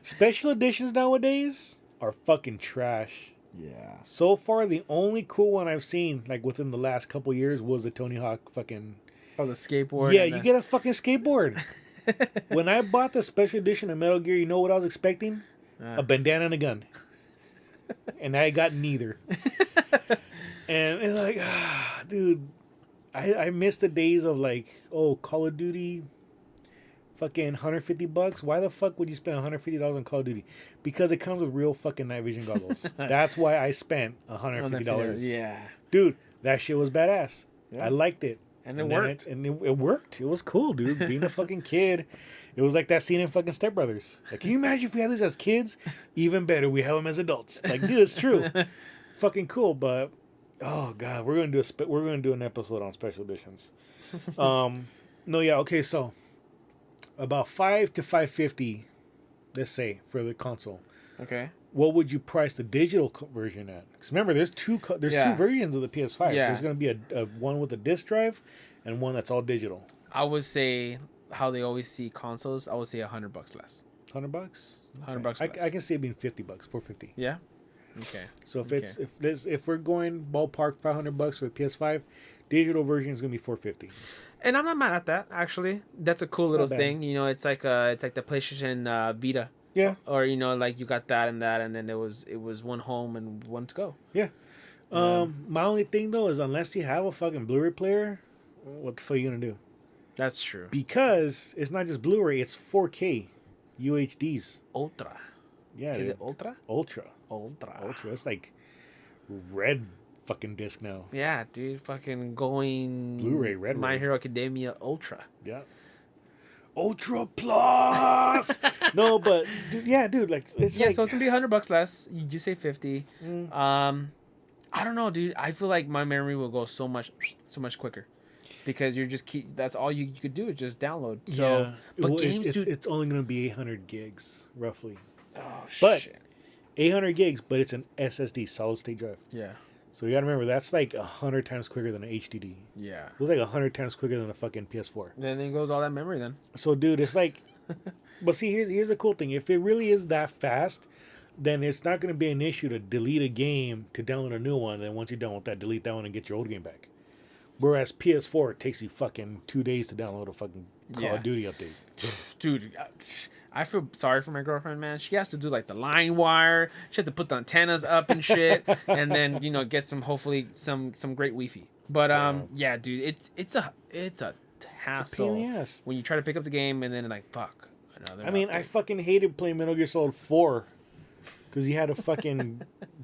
Special editions nowadays are fucking trash. Yeah. So far, the only cool one I've seen, like within the last couple years, was the Tony Hawk fucking. Oh, the skateboard. Yeah, you get a fucking skateboard. When I bought the special edition of Metal Gear, you know what I was expecting? A bandana and a gun. And I got neither. And it's like, dude, I miss the days of like, Call of Duty, fucking $150. Why the fuck would you spend $150 on Call of Duty? Because it comes with real fucking night vision goggles. That's why I spent $150. Yeah. Dude, that shit was badass. Yeah. I liked it. And it worked. It worked. It was cool, dude. Being a fucking kid. It was like that scene in fucking Step Brothers. Like, can you imagine if we had this as kids? Even better, we have them as adults. Like, dude, it's true. Fucking cool, but oh God, we're gonna do an episode on special editions. Okay, so about $5 to $5.50, let's say, for the console. Okay. What would you price the digital version at? Because remember, there's two versions of the PS5. Yeah. There's going to be a one with a disc drive and one that's all digital. I would say how they always see consoles. I would say $100 less. $100? $100 less. I can see it being $50, $450. Yeah. Okay. So if we're going ballpark $500 for the PS5, digital version is going to be $450. And I'm not mad at that. Actually, that's a cool little thing. You know, it's like the PlayStation Vita. Yeah. Or like you got that, and then it was one home and one to go. Yeah. My only thing though is unless you have a fucking Blu-ray player, what the fuck are you gonna do? That's true. Because it's not just Blu-ray; it's 4K UHDs. Ultra. Yeah. Is it Ultra? Ultra. Ultra. It's like red fucking disc now. Yeah, dude. Fucking going Blu-ray Red. My Hero Academia Ultra. Yeah. Ultra Plus. No, but dude, like it's yeah. like, So it's gonna be $100 less. You say 50. I don't know, dude. I feel like my memory will go so much quicker. Because you're just that's all you could do is just download. So, yeah. but well, games it's only gonna be 800 gigs roughly. Oh But shit. 800 gigs, but it's an SSD, solid state drive. Yeah. So you gotta remember that's like 100 times quicker than an HDD. Yeah. It was like 100 times quicker than a fucking PS4. Then goes all that memory then. So dude, it's like, but see, here's the cool thing. If it really is that fast, then it's not gonna be an issue to delete a game to download a new one. And once you're done with that, delete that one and get your old game back. Whereas PS4, it takes you fucking 2 days to download a fucking Call of Duty update. Dude, I feel sorry for my girlfriend, man. She has to do like the line wire. She has to put the antennas up and shit, and then get hopefully some great Wi-Fi. But yeah, dude, it's a hassle pain in the ass. when you try to pick up the game and then like fuck. I mean, I fucking hated playing Metal Gear Solid 4 because you had to fucking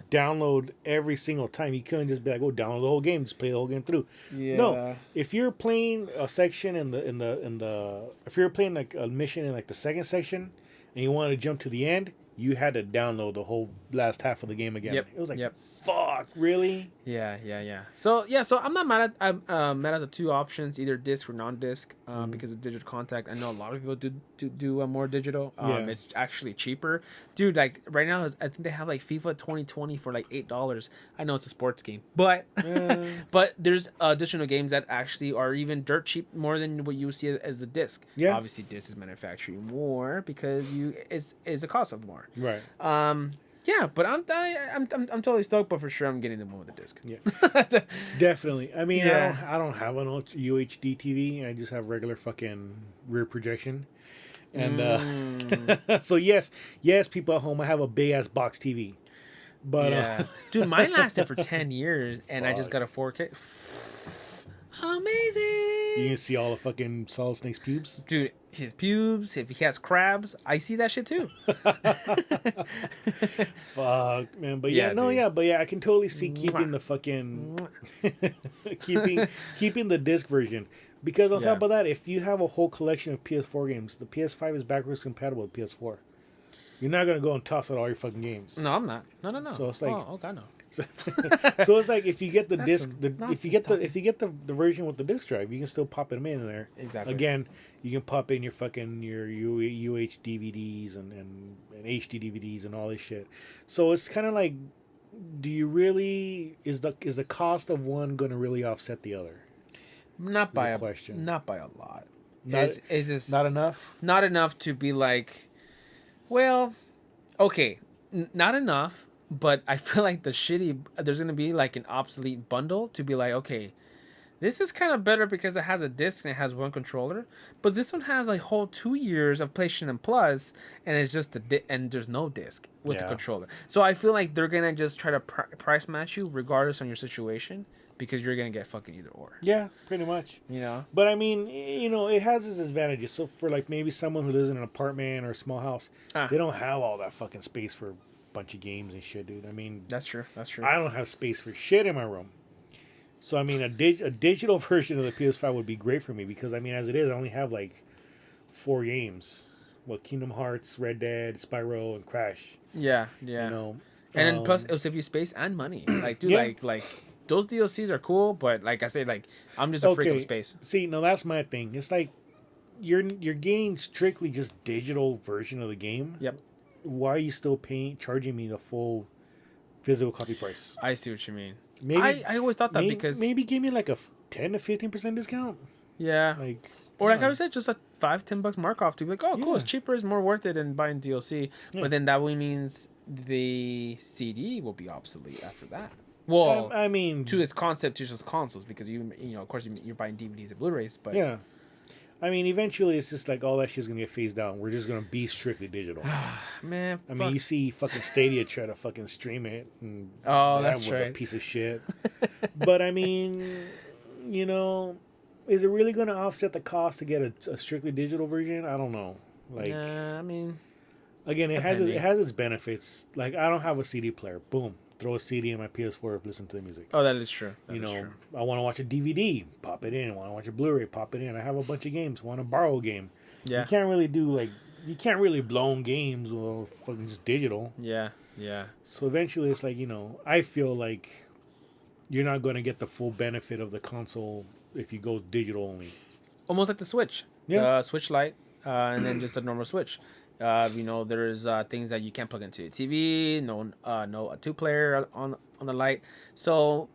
download every single time. You couldn't just be like, download the whole game, just play the whole game through. Yeah. No, if you're playing a section if you're playing like a mission in like the second section and you want to jump to the end, you had to download the whole last half of the game again. Yep. It was like, Yep. fuck, really? Yeah. So I'm not mad at the two options, either disc or non-disc, because of digital contact. I know a lot of people do more digital. It's actually cheaper, dude. Like right now, I think they have like FIFA 2020 for like $8. I know it's a sports game, but but there's additional games that actually are even dirt cheap, more than what you see as the disc. Yeah. Obviously, Disc is manufacturing more because it's a cost of more. Right. Yeah, but I'm totally stoked. But for sure, I'm getting the one with the disc. Yeah, definitely. I mean, Yeah. I don't have an UHD TV. I just have regular fucking rear projection. And so yes, people at home, I have a big ass box TV. But Yeah, dude, mine lasted for 10 years, and I just Fuck. got a 4K. Amazing. you can see all the fucking Solid Snake's pubes. Dude, his pubes, if he has crabs, I see that shit too. Fuck, man. But yeah, dude. I can totally see keeping the fucking keeping the disc version. Because on top of that, if you have a whole collection of PS4 games, the PS5 is backwards compatible with PS4. You're not gonna go and toss out all your fucking games. No, I'm not. No. So it's like, oh God, no. so it's like if you get the That's disc, some if you nonsense get the version with the disc drive, you can still pop them in there. Exactly. Again, you can pop in your fucking your UH DVDs and HD DVDs and all this shit. So it's kind of like, do you really is the cost of one going to really offset the other? Not by a a question. Not by a lot. Not, Is this not enough? not enough to be like, well, okay, not enough. But I feel like there's gonna be like an obsolete bundle to be like, okay, this is kind of better because it has a disc and it has one controller, but this one has a whole 2 years of PlayStation Plus, and it's just and there's no disc with the controller. So I feel like they're gonna just try to price match you regardless on your situation because you're gonna get fucking either or. Yeah, pretty much. You know. But I mean, it has its advantages. So for like maybe someone who lives in an apartment or a small house, they don't have all that fucking space for bunch of games and shit, dude. I mean, That's true. I don't have space for shit in my room. So I mean, a digital version of the PS5 would be great for me because I mean, as it is, I only have like 4 games. Well, Kingdom Hearts, Red Dead, Spyro, and Crash. Yeah. You know, And then plus it'll save you space and money. Like, dude, like those DLCs are cool, but like I say, like I'm just a freak of space. See, no, that's my thing. It's like you're getting strictly just digital version of the game. Yep. Why are you still charging me the full physical copy price? I see what you mean. Maybe I always thought that because maybe give me like a 10 to 15% discount. yeah, Like, or like I said, just a $5-10 mark off to be like, oh, cool, it's cheaper, it's more worth it than buying DLC. Yeah. But then that way means the CD will be obsolete after that. Well, I mean, to its concept to just consoles because you know of course you're buying DVDs and Blu-rays, but yeah. I mean, eventually it's just like all that shit's gonna get phased out. We're just gonna be strictly digital. man, I mean, you see fucking Stadia try to fucking stream it, and Oh, that that's was right. a piece of shit. But I mean, is it really gonna offset the cost to get a strictly digital version? I don't know. Like, I mean, again, it depending. has its benefits. Like, I don't have a CD player. Boom, throw a CD in my PS4, listen to the music. oh, that is true. That You is know, true. I want to watch a DVD, pop it in. I want to watch a Blu-ray, pop it in. I have a bunch of games. Want to borrow a game. Yeah, You can't really do like you can't really blown games or fucking just digital. yeah. So eventually, it's like I feel like you're not going to get the full benefit of the console if you go digital only. Almost like the Switch. Yeah. The Switch Lite, and then just a normal Switch. There's things that you can't plug into your TV. No, a 2-player on the Lite. So,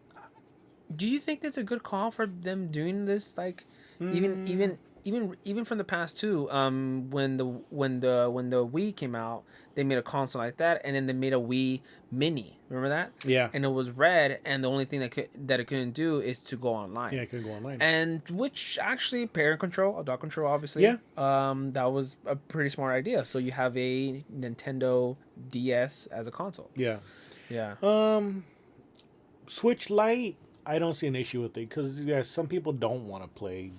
do you think that's a good call for them doing this? Like, even from the past too. When the Wii came out, they made a console like that, and then they made a Wii Mini. Remember that? Yeah. And it was red, and the only thing that it couldn't do is to go online. Yeah, I can go online. And which actually parent control, adult control, obviously. Yeah. That was a pretty smart idea. So you have a Nintendo DS as a console. Yeah. Yeah. Switch Lite, I don't see an issue with it because some people don't want to play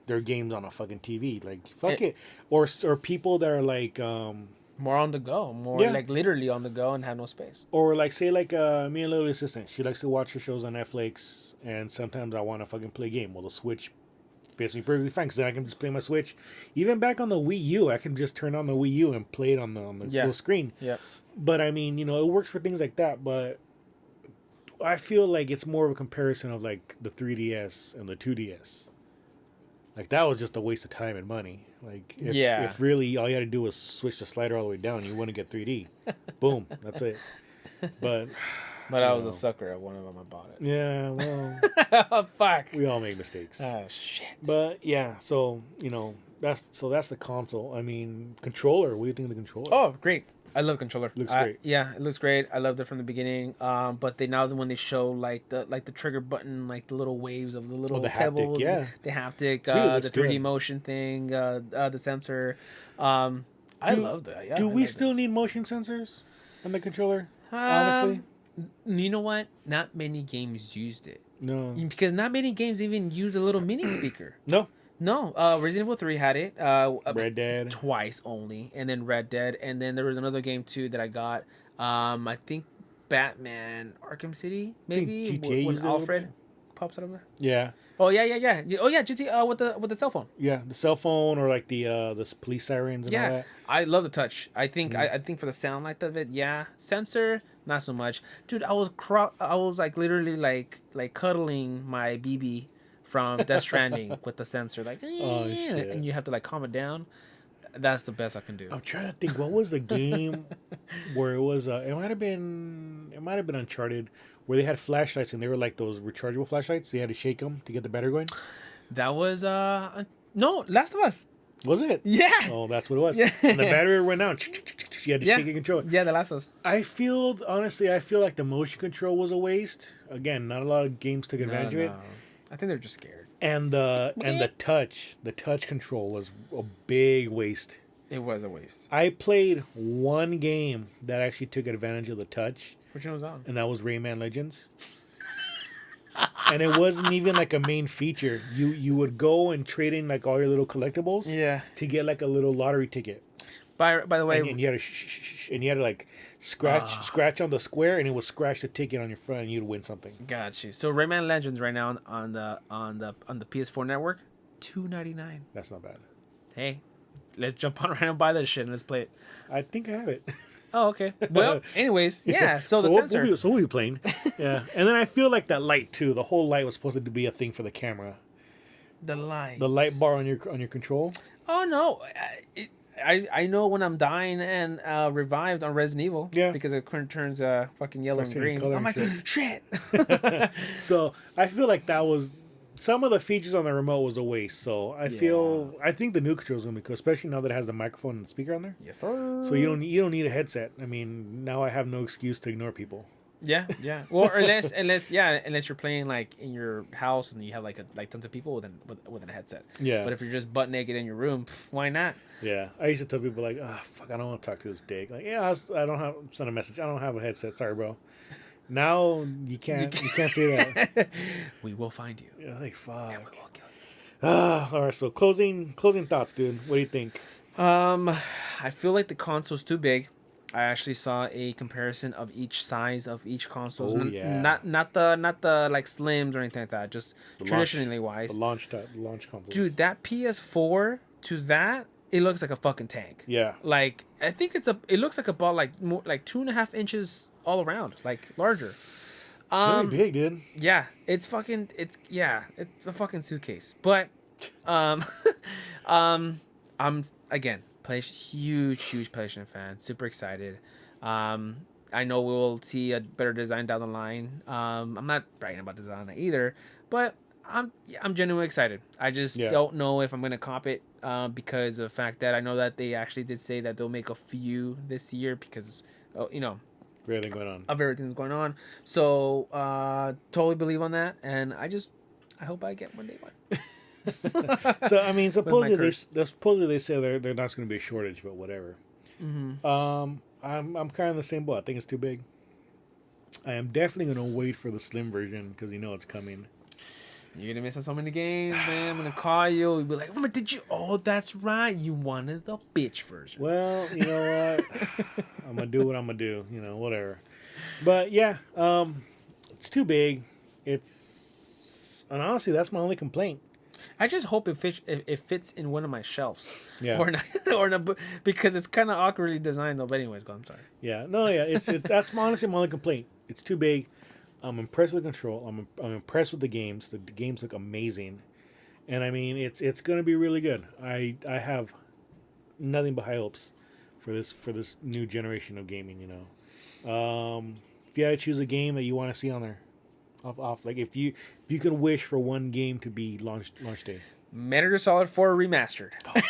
their games on a fucking TV. Like, fuck it. Or people that are like More on the go, like literally on the go and have no space. or like say like me and little assistant, she likes to watch her shows on Netflix, and sometimes I want to fucking play a game. Well, the Switch fits me perfectly fine because then I can just play my Switch. Even back on the Wii U, I can just turn on the Wii U and play it on the little screen. Yeah. But I mean, it works for things like that. But I feel like it's more of a comparison of like the 3DS and the 2DS. Like, that was just a waste of time and money. Like, if really all you had to do was switch the slider all the way down, you wouldn't get 3D. Boom, that's it. But I was a sucker at one of them. I bought it. yeah, well, Oh, fuck. we all make mistakes. Oh, shit. But yeah, so that's the console. I mean, controller. What do you think of the controller? Oh, great. I love controller. Looks great. Yeah, it looks great. I loved it from the beginning. But when they show like the trigger button, like the little waves of the little the haptic, pebbles, yeah. the haptic, Dude, the 3D good. motion thing, the sensor. I loved it. Yeah, Do I we loved still need motion sensors on the controller? Honestly, you know what? Not many games used it no. because not many games even use a little mini speaker. No. No, Resident Evil 3 had it. Red Dead. Twice only, and then Red Dead, and then there was another game too that I got. I think Batman Arkham City, maybe think GTA when used it a little Alfred bit. pops out of there. Yeah. Oh yeah. Oh yeah, GTA with the cell phone. Yeah, the cell phone or like the police sirens and all Yeah, that. I love the touch. I think I think for the sound like of it, yeah. Sensor, not so much, dude. I was like literally like cuddling my BB from Death Stranding with the sensor, like, Oh, shit. and you have to like calm it down. That's the best I can do. I'm trying to think. What was the game where it was? It might have been Uncharted, where they had flashlights and they were like those rechargeable flashlights. They had to shake them to get the battery going. That was no, Last of Us. Was it? Yeah. Oh, that's what it was. Yeah. And the battery went out. You had to Yeah. shake and control it. Yeah, The Last of Us. I feel like the motion control was a waste. Again, not a lot of games took advantage of it. I think they're just scared. And the touch control was a big waste. It was a waste. I played one game that actually took advantage of the touch, Which one was that? and that was Rayman Legends. And it wasn't even like a main feature. You would go and trade in like all your little collectibles Yeah. to get like a little lottery ticket. By the way, And you had to and you had to like scratch on the square, and it would scratch the ticket on your front, and you'd win something. got you. So Rayman Legends right now on the PS4 network, $2.99. That's not bad. Hey, let's jump on right and buy that shit and let's play it. I think I have it. Oh, okay. Well, anyways, yeah. So the sensor. We'll be playing. Yeah, and then I feel like that light too. The whole light was supposed to be a thing for the camera. The light. The light bar on your control. Oh no, I know when I'm dying and revived on Resident Evil. Yeah. Because it turns fucking yellow and Starts turning green. color I'm and like, shit. So I feel like that was some of the features on the remote was a waste. So I think the new control is gonna be cool, especially now that it has the microphone and the speaker on there. Yes, sir. So you don't need a headset. I mean, now I have no excuse to ignore people. Yeah. Well, unless you're playing like in your house and you have like tons of people with a headset. Yeah. But if you're just butt naked in your room, why not? Yeah, I used to tell people like, "Oh fuck, I don't want to talk to this dick." Like, yeah, I don't have send a message. I don't have a headset. Sorry, bro. Now you can't say that. We will find you. You're like, fuck. And we will kill you. All right. So closing thoughts, dude. What do you think? I feel like the console's too big. I actually saw a comparison of each size of each console. Oh, yeah. Not the like slims or anything like that. Just traditionally wise. The launch consoles. Dude, that PS4 to that, it looks like a fucking tank. Yeah. Like I think it looks like about like more like 2.5 inches all around, like larger. It's really big, dude. Yeah, it's a fucking suitcase. But I'm again, huge PlayStation fan, super excited. I know we will see a better design down the line. I'm not bragging about design either, but I'm genuinely excited. I just don't know if I'm gonna cop it because of the fact that I know that they actually did say that they'll make a few this year because Everything going on. of everything that's going on. So totally believe on that, and I hope I get one day one. So I mean, supposedly curse. they say they're not going to be a shortage, but whatever. Mm-hmm. I'm kind of in the same boat. I think it's too big. I am definitely going to wait for the slim version because it's coming. You're gonna miss out so many games, man. I'm gonna call you. You'll be like, "Oh, did you? Oh, that's right. You wanted the bitch version." Well, you know what? I'm gonna do what I'm gonna do. Whatever. But yeah, it's too big. And honestly, that's my only complaint. I just hope it fits in one of my shelves. Yeah. Or not, because it's kind of awkwardly designed though. But anyways, I'm sorry. Yeah. No. Yeah. That's honestly my only complaint. It's too big. I'm impressed with the control. I'm impressed with the games. The games look amazing, and I mean it's gonna be really good. I have nothing but high hopes for this new generation of gaming. If you had to choose a game that you want to see on there, off like if you could wish for one game to be launch day. Metal Gear Solid 4 remastered. Oh god.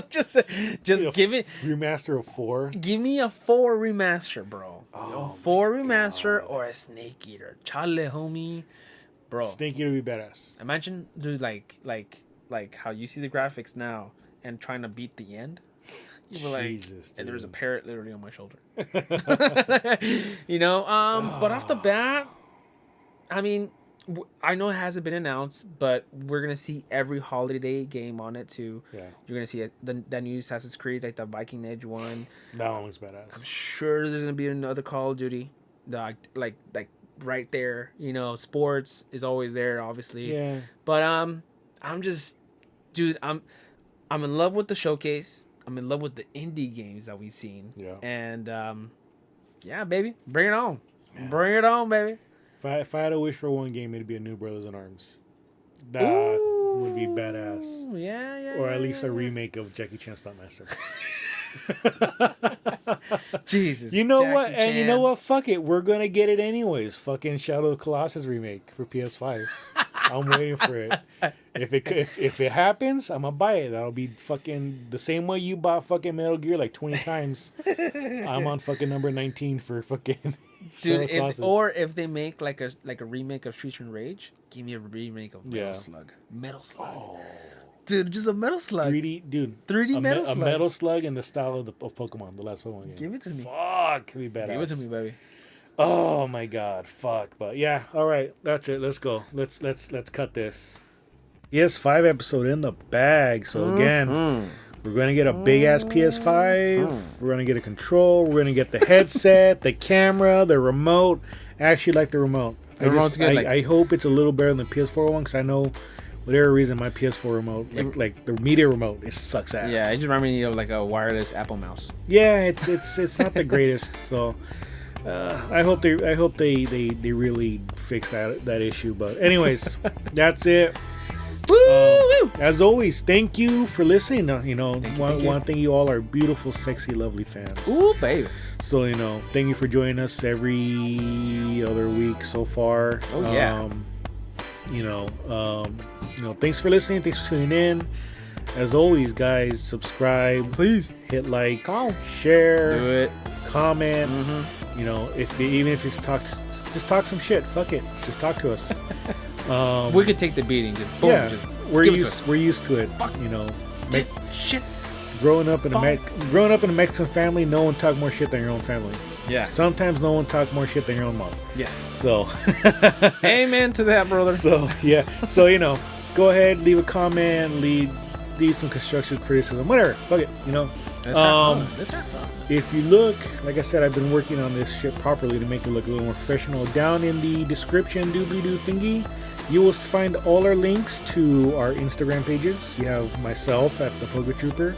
just Dude, give it. Remaster of 4. Give me a 4 remaster, bro. Oh, A 4 remaster or a Snake Eater. Chale, homie. Bro. Snake Eater would be badass. Imagine, dude, like how you see the graphics now and trying to beat the end. You were like, Jesus, and there was a dude. parrot literally on my shoulder. You know, but off the bat, I mean, I know it hasn't been announced, but we're gonna see every holiday game on it too. Yeah. You're gonna see it, the new Assassin's Creed, like the Viking Age one. That one was badass. I'm sure there's gonna be another Call of Duty, like right there. You know, sports is always there, obviously. Yeah. But I'm just, dude, I'm in love with the showcase. I'm in love with the indie games that we've seen. Yeah. And yeah, baby, bring it on. Yeah. Bring it on, baby. If I had a wish for one game, it'd be a new Brothers in Arms. That would be badass. Yeah. Or at least a remake of Jackie Chan Stuntmaster. Jesus. You know Jackie what? Chan. And you know what? Fuck it. We're gonna get it anyways. Fucking Shadow of the Colossus remake for PS5. I'm waiting for it. If it happens, I'm gonna buy it. That'll be fucking the same way you bought fucking Metal Gear like 20 times. I'm on fucking number 19 for fucking. Dude, if they make like a remake of Streets and Rage, give me a remake of Metal Slug. Metal Slug. Oh. Dude, just a Metal Slug. 3D Metal Slug. A Metal Slug in the style of Pokemon, the last Pokemon game. Give it to me. Fuck, it'd be badass. Give it to me, baby. Oh my god, fuck. But yeah, all right, that's it. Let's go. Let's cut this. PS5 episode in the bag. So again, we're gonna get a big ass PS5. We're gonna get a control. We're gonna get the headset, the camera, the remote. I actually like the remote. I hope it's a little better than the PS4 one because I know, whatever reason, my PS4 remote, like the media remote, it sucks ass. Yeah, it just reminds me of like a wireless Apple mouse. Yeah, it's not the greatest. So I hope they really fix that issue. But anyways, that's it. As always, thank you for listening. Want to thank you all, our beautiful, sexy, lovely fans. Ooh, baby. So thank you for joining us every other week so far. Oh yeah. Thanks for listening. Thanks for tuning in. As always, guys, subscribe. Please hit like, share, do it, comment. Even if it's just talk some shit. Fuck it. Just talk to us. We could take the beating. Just boom. Yeah, just we're used to it. Fuck. Shit. Growing up in a Mexican family, no one talk more shit than your own family. Yeah. Sometimes no one talk more shit than your own mom. Yes. So. Amen to that, brother. So yeah. So go ahead, leave a comment, leave some constructive criticism, whatever. Fuck it. Let's have fun. If you look, like I said, I've been working on this shit properly to make it look a little more professional. Down in the description, doobly-doo thingy, you will find all our links to our Instagram pages. You have myself at the PokéTrooper.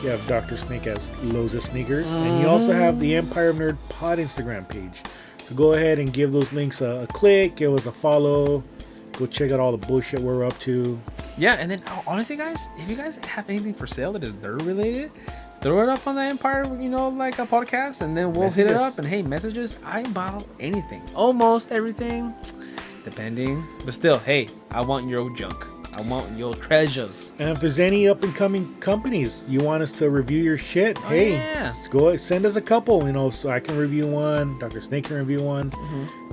You have Dr. Snake as Loza Sneakers. And you also have the Empire of Nerd Pod Instagram page. So go ahead and give those links a click. Give us a follow. Go check out all the bullshit we're up to. Yeah, and then honestly, guys, if you guys have anything for sale that is nerd related, throw it up on the Empire, like a podcast, and then we'll hit it up. And hey, messages. I buy anything, almost everything, depending. But still, hey, I want your junk. I want your treasures. And if there's any up and coming companies you want us to review your shit, go send us a couple, so I can review one, Dr. Snake can review one.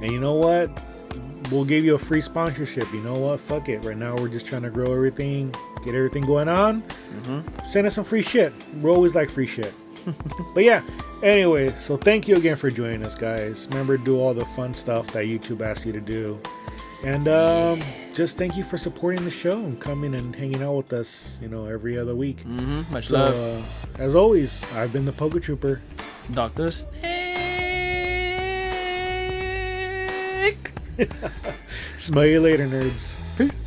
And you know what? We'll give you a free sponsorship. You know what? Fuck it. Right now we're just trying to grow everything, get everything going on. Send us some free shit. We always like free shit. But yeah, anyway, so thank you again for joining us, guys. Remember to do all the fun stuff that YouTube asks you to do. And just thank you for supporting the show and coming and hanging out with us, every other week. Much love. As always, I've been the PokéTrooper. Dr. Snake. Smell you later, nerds. Peace.